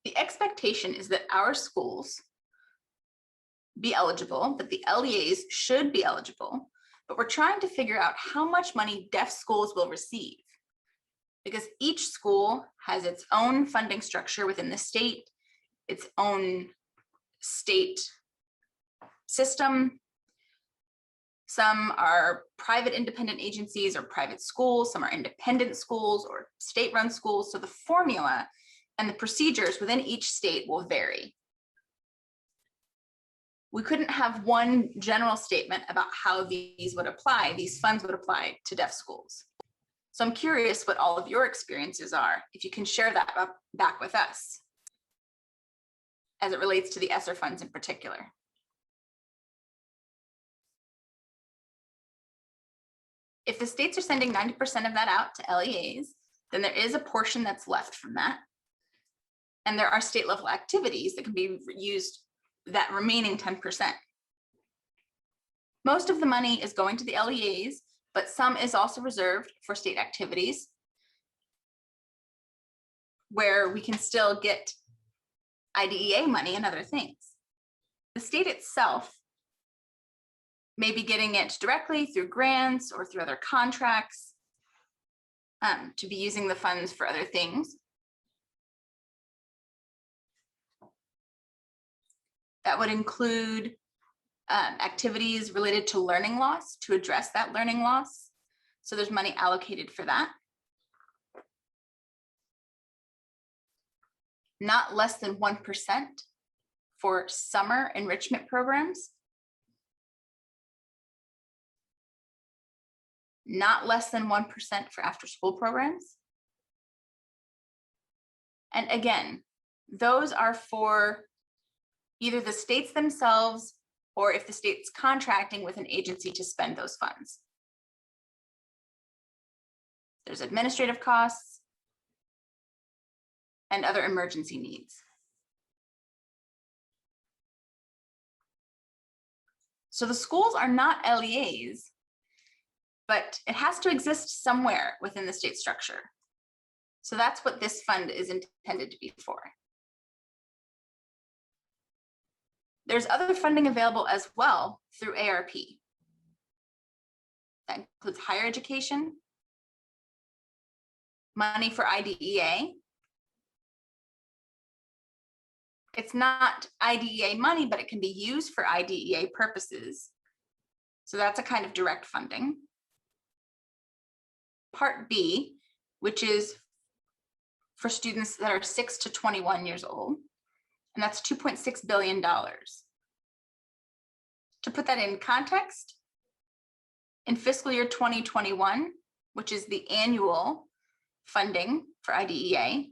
The expectation is that our schools be eligible, that the LEAs should be eligible, but we're trying to figure out how much money deaf schools will receive, because each school has its own funding structure within the state, its own state system, Some are private independent agencies or private schools. Some are independent schools or state-run schools. So the formula and the procedures within each state will vary. We couldn't have one general statement about how these funds would apply to deaf schools. So I'm curious what all of your experiences are, if you can share that back with us as it relates to the ESSER funds in particular. If the states are sending 90% of that out to LEAs, then there is a portion that's left from that. And there are state level activities that can be used, that remaining 10%. Most of the money is going to the LEAs, but some is also reserved for state activities where we can still get IDEA money and other things. The state itself may be getting it directly through grants or through other contracts to be using the funds for other things. That would include activities related to learning loss to address that learning loss. So there's money allocated for that. Not less than 1% for summer enrichment programs. Not less than 1% for after-school programs. And again, those are for either the states themselves or if the state's contracting with an agency to spend those funds. There's administrative costs and other emergency needs. So the schools are not LEAs, but it has to exist somewhere within the state structure. So that's what this fund is intended to be for. There's other funding available as well through ARP. That includes higher education, money for IDEA. It's not IDEA money, but it can be used for IDEA purposes. So that's a kind of direct funding. Part B, which is for students that are 6 to 21 years old, and that's $2.6 billion. To put that in context, in fiscal year 2021, which is the annual funding for IDEA,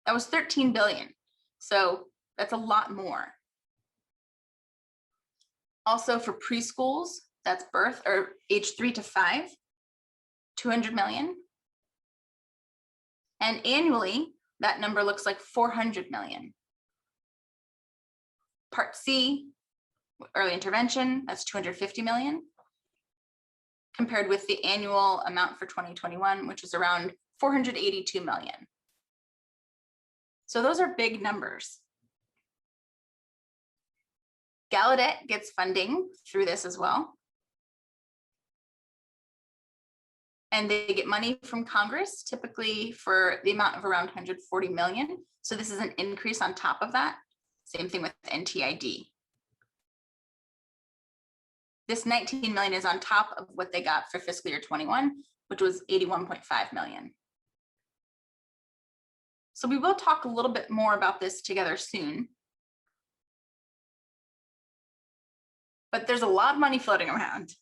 that was $13 billion. So that's a lot more. Also for preschools, that's birth or age 3 to 5, $200 million. And annually, that number looks like $400 million. Part C, early intervention, that's $250 million, compared with the annual amount for 2021, which is around $482 million. So those are big numbers. Gallaudet gets funding through this as well. And they get money from Congress, typically for the amount of around $140 million. So this is an increase on top of that. Same thing with NTID. This $19 million is on top of what they got for fiscal year 21, which was $81.5 million. So we will talk a little bit more about this together soon. But there's a lot of money floating around.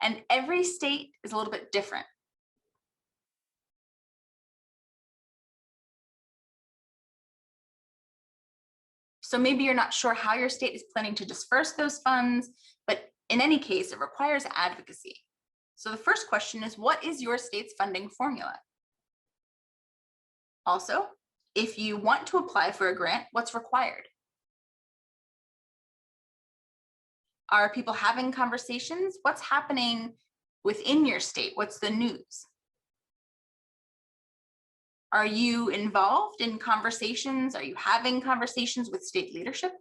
And every state is a little bit different. So maybe you're not sure how your state is planning to disperse those funds, but in any case, it requires advocacy. So the first question is, what is your state's funding formula? Also, if you want to apply for a grant, what's required? Are people having conversations? What's happening within your state? What's the news? Are you involved in conversations? Are you having conversations with state leadership?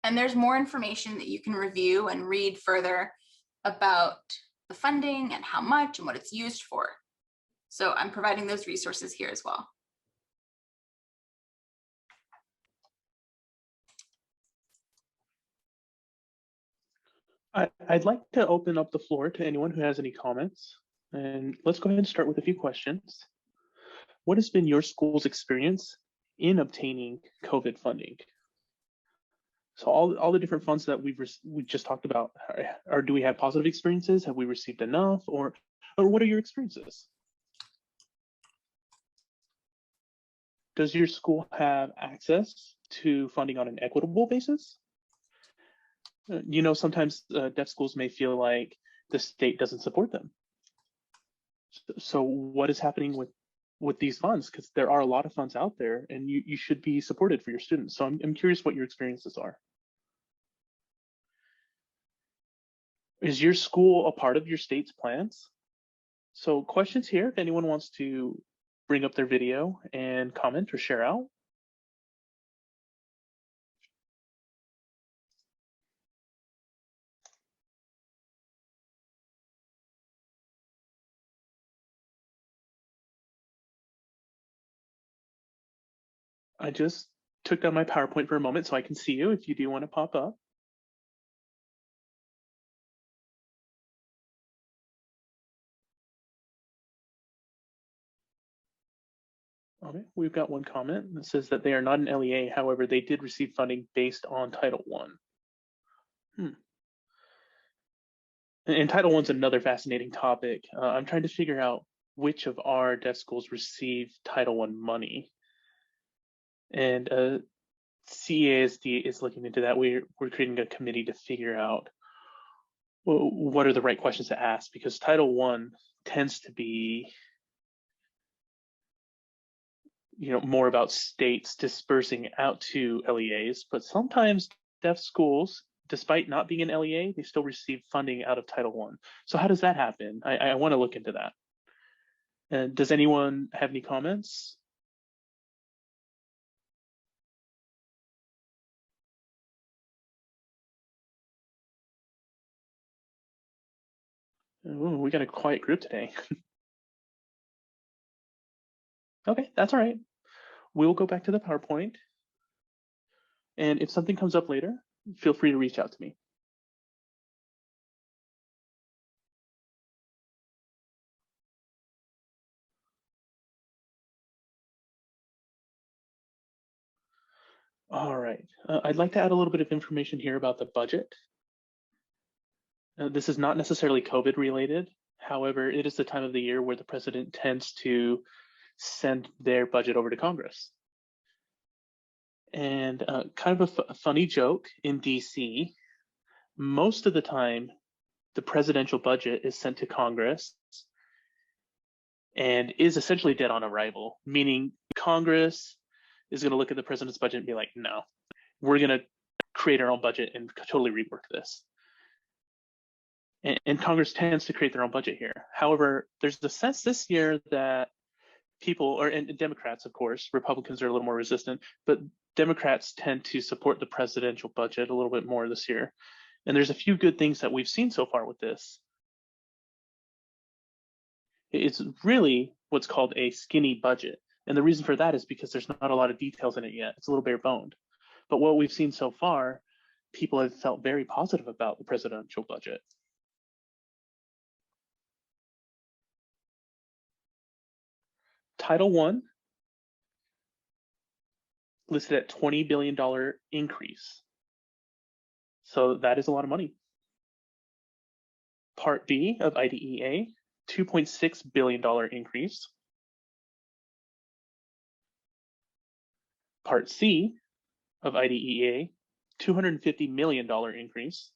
And there's more information that you can review and read further about the funding and how much and what it's used for. So I'm providing those resources here as well. I'd like to open up the floor to anyone who has any comments. And let's go ahead and start with a few questions. What has been your school's experience in obtaining COVID funding? So all the different funds that we just talked about, or do we have positive experiences? Have we received enough, or what are your experiences? Does your school have access to funding on an equitable basis? You know, sometimes deaf schools may feel like the state doesn't support them. So what is happening with these funds? Because there are a lot of funds out there, and you should be supported for your students. So I'm curious what your experiences are. Is your school a part of your state's plans? So questions here, if anyone wants to bring up their video and comment or share out. I just took down my PowerPoint for a moment so I can see you if you do want to pop up. Okay, we've got one comment that says that they are not an LEA. However, they did receive funding based on Title I. And Title I's another fascinating topic. I'm trying to figure out which of our deaf schools receive Title I money. And CASD is looking into that. We're creating a committee to figure out what are the right questions to ask, because Title I tends to be, you know, more about states dispersing out to LEAs, but sometimes deaf schools, despite not being an LEA, they still receive funding out of Title I. So how does that happen? I want to look into that. And does anyone have any comments? Ooh, we got a quiet group today. Okay, that's all right. We'll go back to the PowerPoint. And if something comes up later, feel free to reach out to me. All right, I'd like to add a little bit of information here about the budget. This is not necessarily COVID related. However, it is the time of the year where the president tends to send their budget over to Congress. And kind of a funny joke in DC, most of the time, the presidential budget is sent to Congress and is essentially dead on arrival, meaning Congress is going to look at the president's budget and be like, no, we're going to create our own budget and totally rework this. And Congress tends to create their own budget here. However, there's the sense this year that people, and Democrats, of course, Republicans are a little more resistant, but Democrats tend to support the presidential budget a little bit more this year. And there's a few good things that we've seen so far with this. It's really what's called a skinny budget. And the reason for that is because there's not a lot of details in it yet. It's a little bare boned. But what we've seen so far, people have felt very positive about the presidential budget. Title I listed at $20 billion increase. So that is a lot of money. Part B of IDEA, $2.6 billion increase. Part C of IDEA, $250 million increase.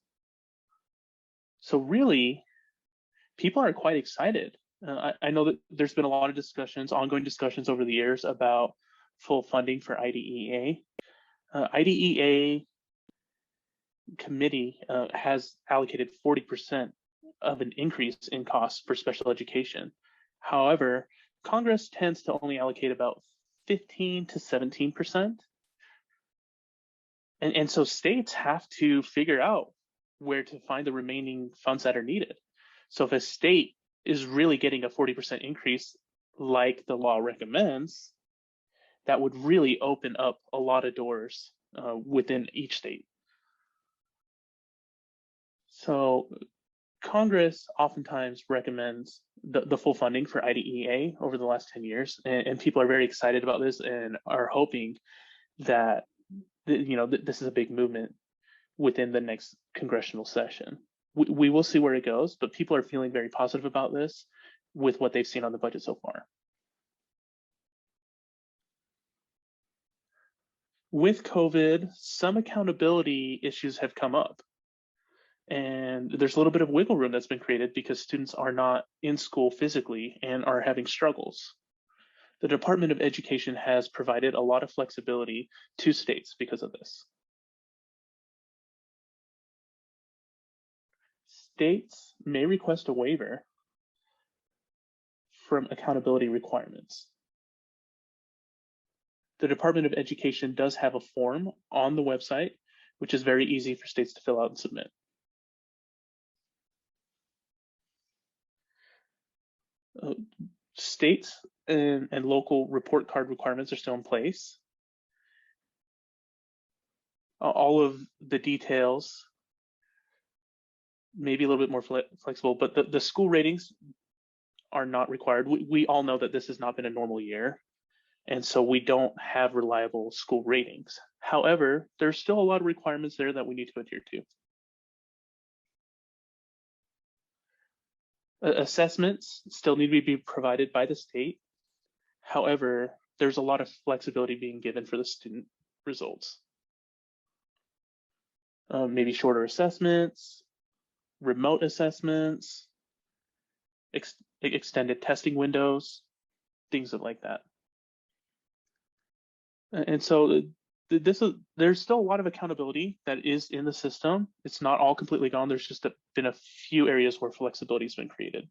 So really, people are quite excited. I know that there's been a lot of discussions, ongoing discussions over the years about full funding for IDEA. IDEA committee has allocated 40% of an increase in costs for special education. However, Congress tends to only allocate about 15 to 17%. And so states have to figure out where to find the remaining funds that are needed. So if a state is really getting a 40% increase like the law recommends, that would really open up a lot of doors within each state. So Congress oftentimes recommends the full funding for IDEA over the last 10 years, and people are very excited about this and are hoping that this is a big movement within the next congressional session. We will see where it goes, but people are feeling very positive about this with what they've seen on the budget so far. With COVID, some accountability issues have come up. And there's a little bit of wiggle room that's been created because students are not in school physically and are having struggles. The Department of Education has provided a lot of flexibility to states because of this. States may request a waiver from accountability requirements. The Department of Education does have a form on the website, which is very easy for states to fill out and submit. States and local report card requirements are still in place. All of the details may be a little bit more flexible, but the school ratings are not required. We all know that this has not been a normal year, and so we don't have reliable school ratings. However, there's still a lot of requirements there that we need to adhere to. Assessments still need to be provided by the state. However, there's a lot of flexibility being given for the student results. Maybe shorter assessments, remote assessments, extended testing windows, things like that. And so there's still a lot of accountability that is in the system. It's not all completely gone. There's just been a few areas where flexibility has been created.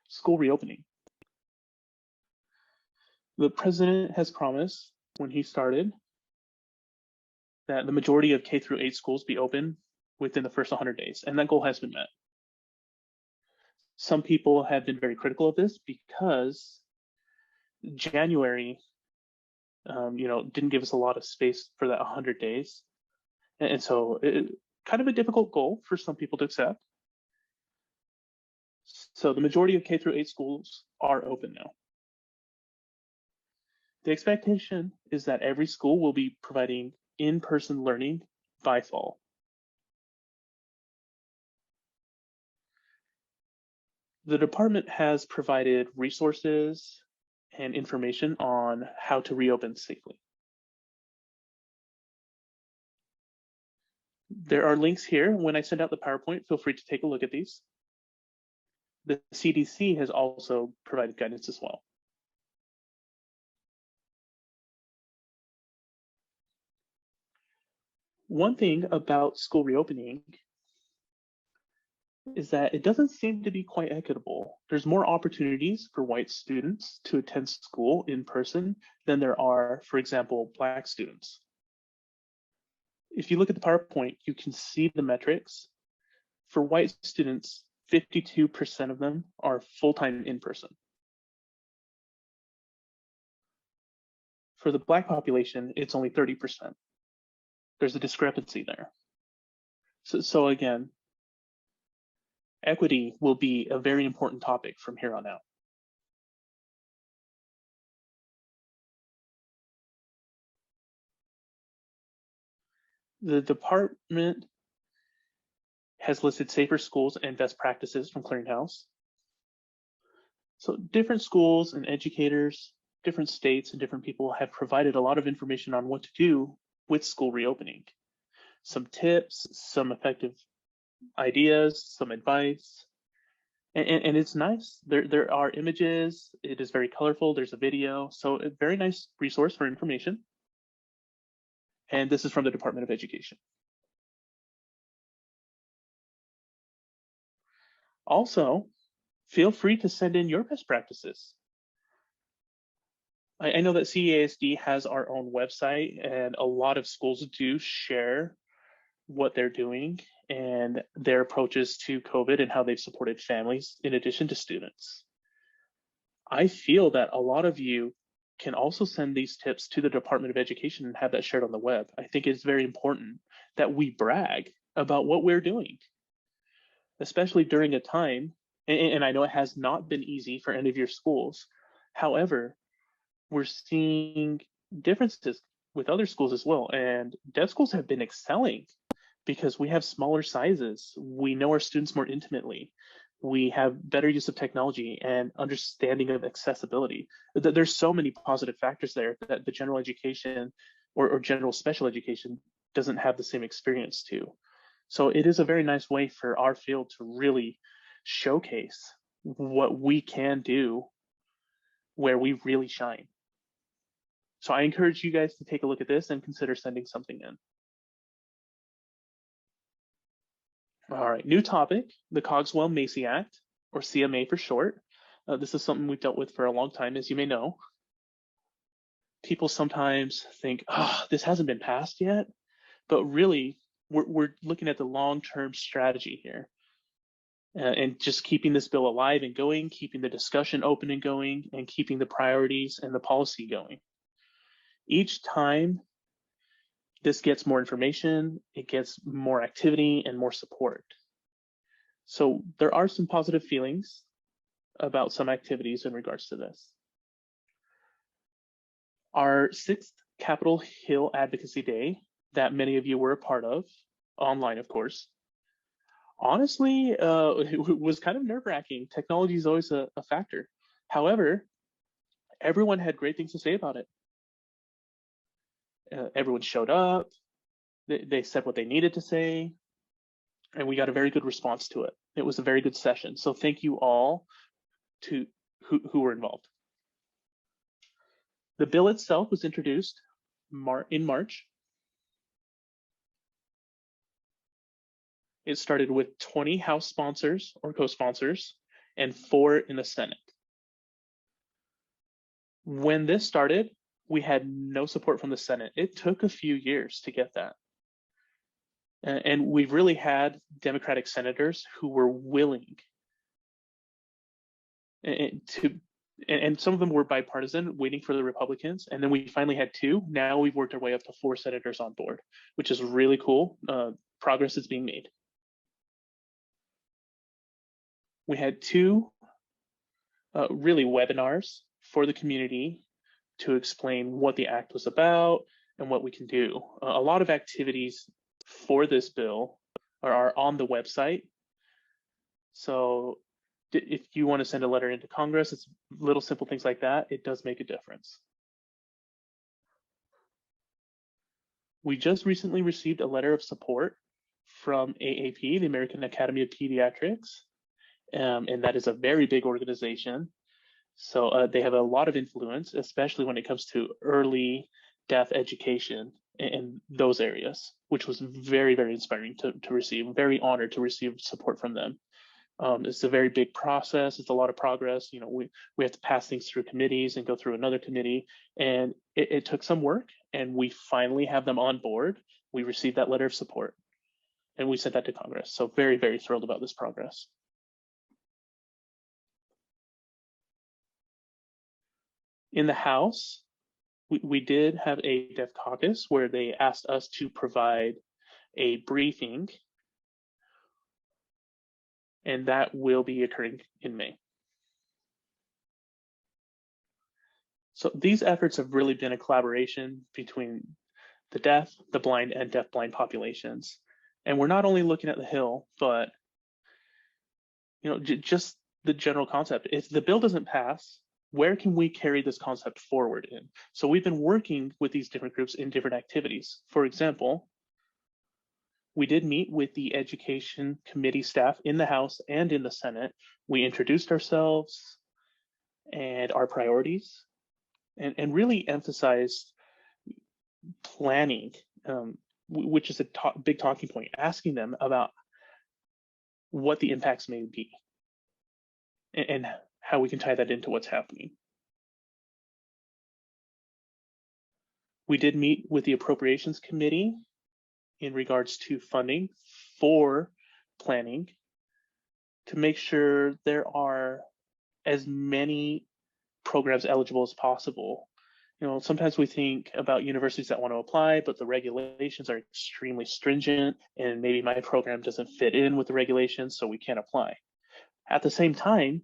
School reopening. The president has promised when he started that the majority of K through 8 schools be open within the first 100 days, and that goal has been met. Some people have been very critical of this because January didn't give us a lot of space for that 100 days. And so kind of a difficult goal for some people to accept. So the majority of K through 8 schools are open now. The expectation is that every school will be providing in-person learning by fall. The department has provided resources and information on how to reopen safely. There are links here. When I send out the PowerPoint, feel free to take a look at these. The CDC has also provided guidance as well. One thing about school reopening is that it doesn't seem to be quite equitable. There's more opportunities for white students to attend school in person than there are, for example, Black students. If you look at the PowerPoint, you can see the metrics. For white students, 52% of them are full-time in person. For the Black population, it's only 30%. There's a discrepancy there. So again, equity will be a very important topic from here on out. The department has listed safer schools and best practices from Clearinghouse. So different schools and educators, different states and different people have provided a lot of information on what to do with school reopening. Some tips, some effective ideas, some advice, and it's nice. There are images, it is very colorful, there's a video, so a very nice resource for information. And this is from the Department of Education. Also, feel free to send in your best practices. I know that CASD has our own website, and a lot of schools do share what they're doing and their approaches to COVID and how they've supported families in addition to students. I feel that a lot of you can also send these tips to the Department of Education and have that shared on the web. I think it's very important that we brag about what we're doing, especially during a time, and I know it has not been easy for any of your schools. However, we're seeing differences with other schools as well. And deaf schools have been excelling because we have smaller sizes. We know our students more intimately. We have better use of technology and understanding of accessibility. There's so many positive factors there that the general education or general special education doesn't have the same experience to. So it is a very nice way for our field to really showcase what we can do where we really shine. So I encourage you guys to take a look at this and consider sending something in. All right, new topic, the Cogswell-Macy Act, or CMA for short. This is something we've dealt with for a long time, as you may know. People sometimes think, oh, this hasn't been passed yet, but really, we're looking at the long-term strategy here. And just keeping this bill alive and going, keeping the discussion open and going, and keeping the priorities and the policy going. Each time this gets more information, it gets more activity and more support. So there are some positive feelings about some activities in regards to this. Our 6th Capitol Hill Advocacy Day that many of you were a part of, online of course, honestly, it was kind of nerve-wracking. Technology is always a factor. However, everyone had great things to say about it. Everyone showed up, they said what they needed to say, and we got a very good response to it. It was a very good session. So thank you all to who were involved. The bill itself was introduced in March. It started with 20 House sponsors or co-sponsors and 4 in the Senate. When this started, we had no support from the Senate. It took a few years to get that. And we've really had Democratic senators who were willing and some of them were bipartisan, waiting for the Republicans. And then we finally had 2. Now we've worked our way up to 4 senators on board, which is really cool. Progress is being made. We had 2 really webinars for the community to explain what the act was about and what we can do. A lot of activities for this bill are on the website. So if you want to send a letter into Congress, it's little simple things like that. It does make a difference. We just recently received a letter of support from AAP, the American Academy of Pediatrics, and that is a very big organization. So they have a lot of influence, especially when it comes to early deaf education in those areas, which was very, very inspiring to receive. Very honored to receive support from them. It's a very big process. It's a lot of progress. You know, we have to pass things through committees and go through another committee, and it took some work. And we finally have them on board. We received that letter of support, and we sent that to Congress. So very, very thrilled about this progress. In the House, we did have a Deaf Caucus where they asked us to provide a briefing, and that will be occurring in May. So these efforts have really been a collaboration between the deaf, the blind, and deaf-blind populations. And we're not only looking at the Hill, but just the general concept. If the bill doesn't pass, where can we carry this concept forward in? So we've been working with these different groups in different activities. For example, we did meet with the Education Committee staff in the House and in the Senate. We introduced ourselves and our priorities and really emphasized planning, which is a big talking point, asking them about what the impacts may be and how we can tie that into what's happening. We did meet with the Appropriations Committee in regards to funding for planning to make sure there are as many programs eligible as possible Sometimes we think about universities that want to apply, but the regulations are extremely stringent, and maybe my program doesn't fit in with the regulations, so we can't apply. At the same time,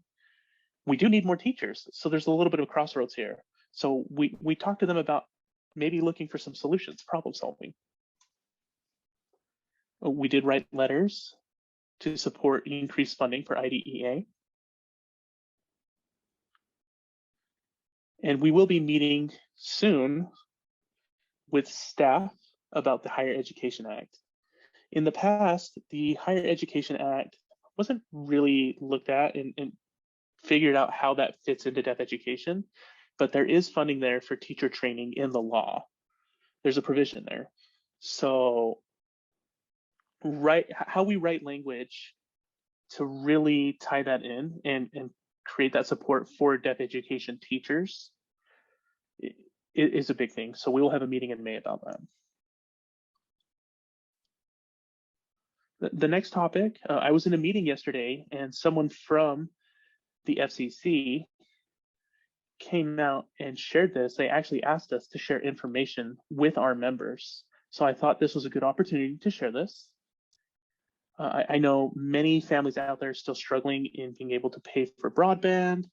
we do need more teachers. So there's a little bit of crossroads here. So we talked to them about maybe looking for some solutions, problem solving. We did write letters to support increased funding for IDEA. And we will be meeting soon with staff about the Higher Education Act. In the past, the Higher Education Act wasn't really looked at and figured out how that fits into deaf education, but there is funding there for teacher training in the law. There's a provision there. So how we write language to really tie that in and create that support for deaf education teachers is a big thing. So we will have a meeting in May about that. The next topic, I was in a meeting yesterday and someone from the FCC came out and shared this. They actually asked us to share information with our members. So I thought this was a good opportunity to share this. I know many families out there are still struggling in being able to pay for broadband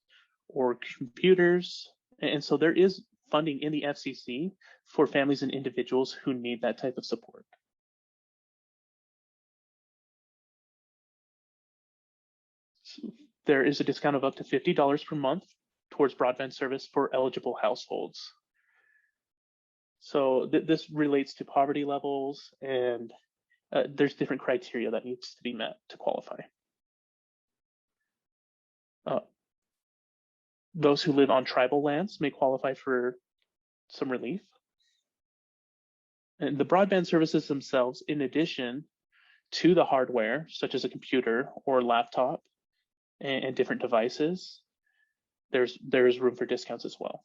or computers. And so there is funding in the FCC for families and individuals who need that type of support. So there is a discount of up to $50 per month towards broadband service for eligible households. So this relates to poverty levels, and there's different criteria that needs to be met to qualify. Those who live on tribal lands may qualify for some relief. And the broadband services themselves, in addition to the hardware, such as a computer or laptop and different devices, there's room for discounts as well.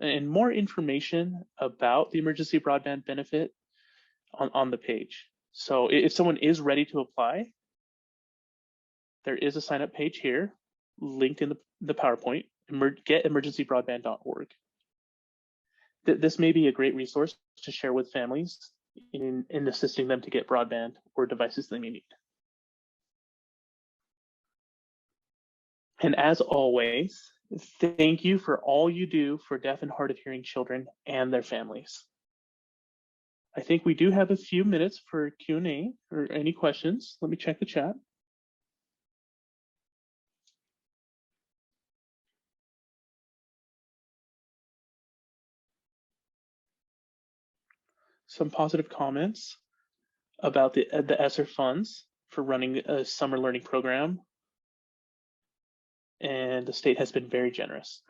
And more information about the emergency broadband benefit on the page. So if someone is ready to apply, there is a sign up page here, linked in the PowerPoint, getemergencybroadband.org. This may be a great resource to share with families in assisting them to get broadband or devices they may need. And as always, thank you for all you do for deaf and hard of hearing children and their families. I think we do have a few minutes for Q&A or any questions. Let me check the chat. Some positive comments about the ESSER funds for running a summer learning program. And the state has been very generous.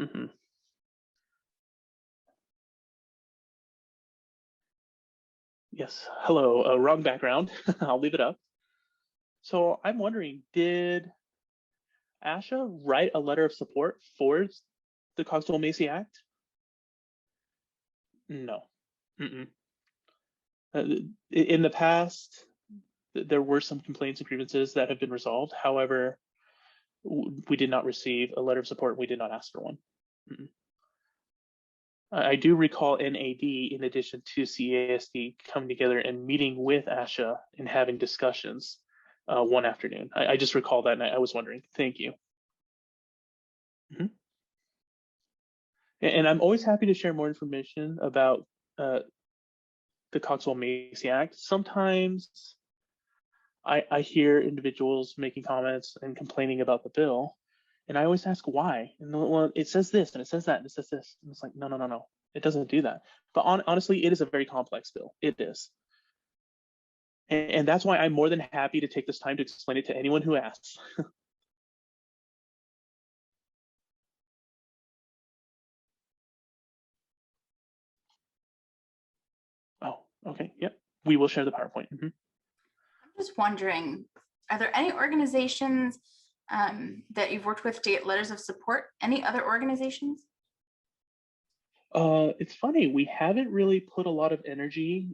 Yes, hello, wrong background. I'll leave it up. So I'm wondering, did ASHA write a letter of support for the Cogswell-Macy Act? No. In the past, there were some complaints and grievances that have been resolved. However, we did not receive a letter of support. We did not ask for one. I do recall NAD, in addition to CASD, coming together and meeting with ASHA and having discussions one afternoon. I just recall that, and I was wondering. Thank you. And I'm always happy to share more information about the Cogswell-Macy Act. Sometimes I hear individuals making comments and complaining about the bill, and I always ask why. And well, it says this, and it says that, and it says this. And it's like, no, it doesn't do that. But honestly, it is a very complex bill. It is. And that's why I'm more than happy to take this time to explain it to anyone who asks. Oh, okay, yep. We will share the PowerPoint. I'm just wondering, are there any organizations that you've worked with to get letters of support? Any other organizations? It's funny, we haven't really put a lot of energy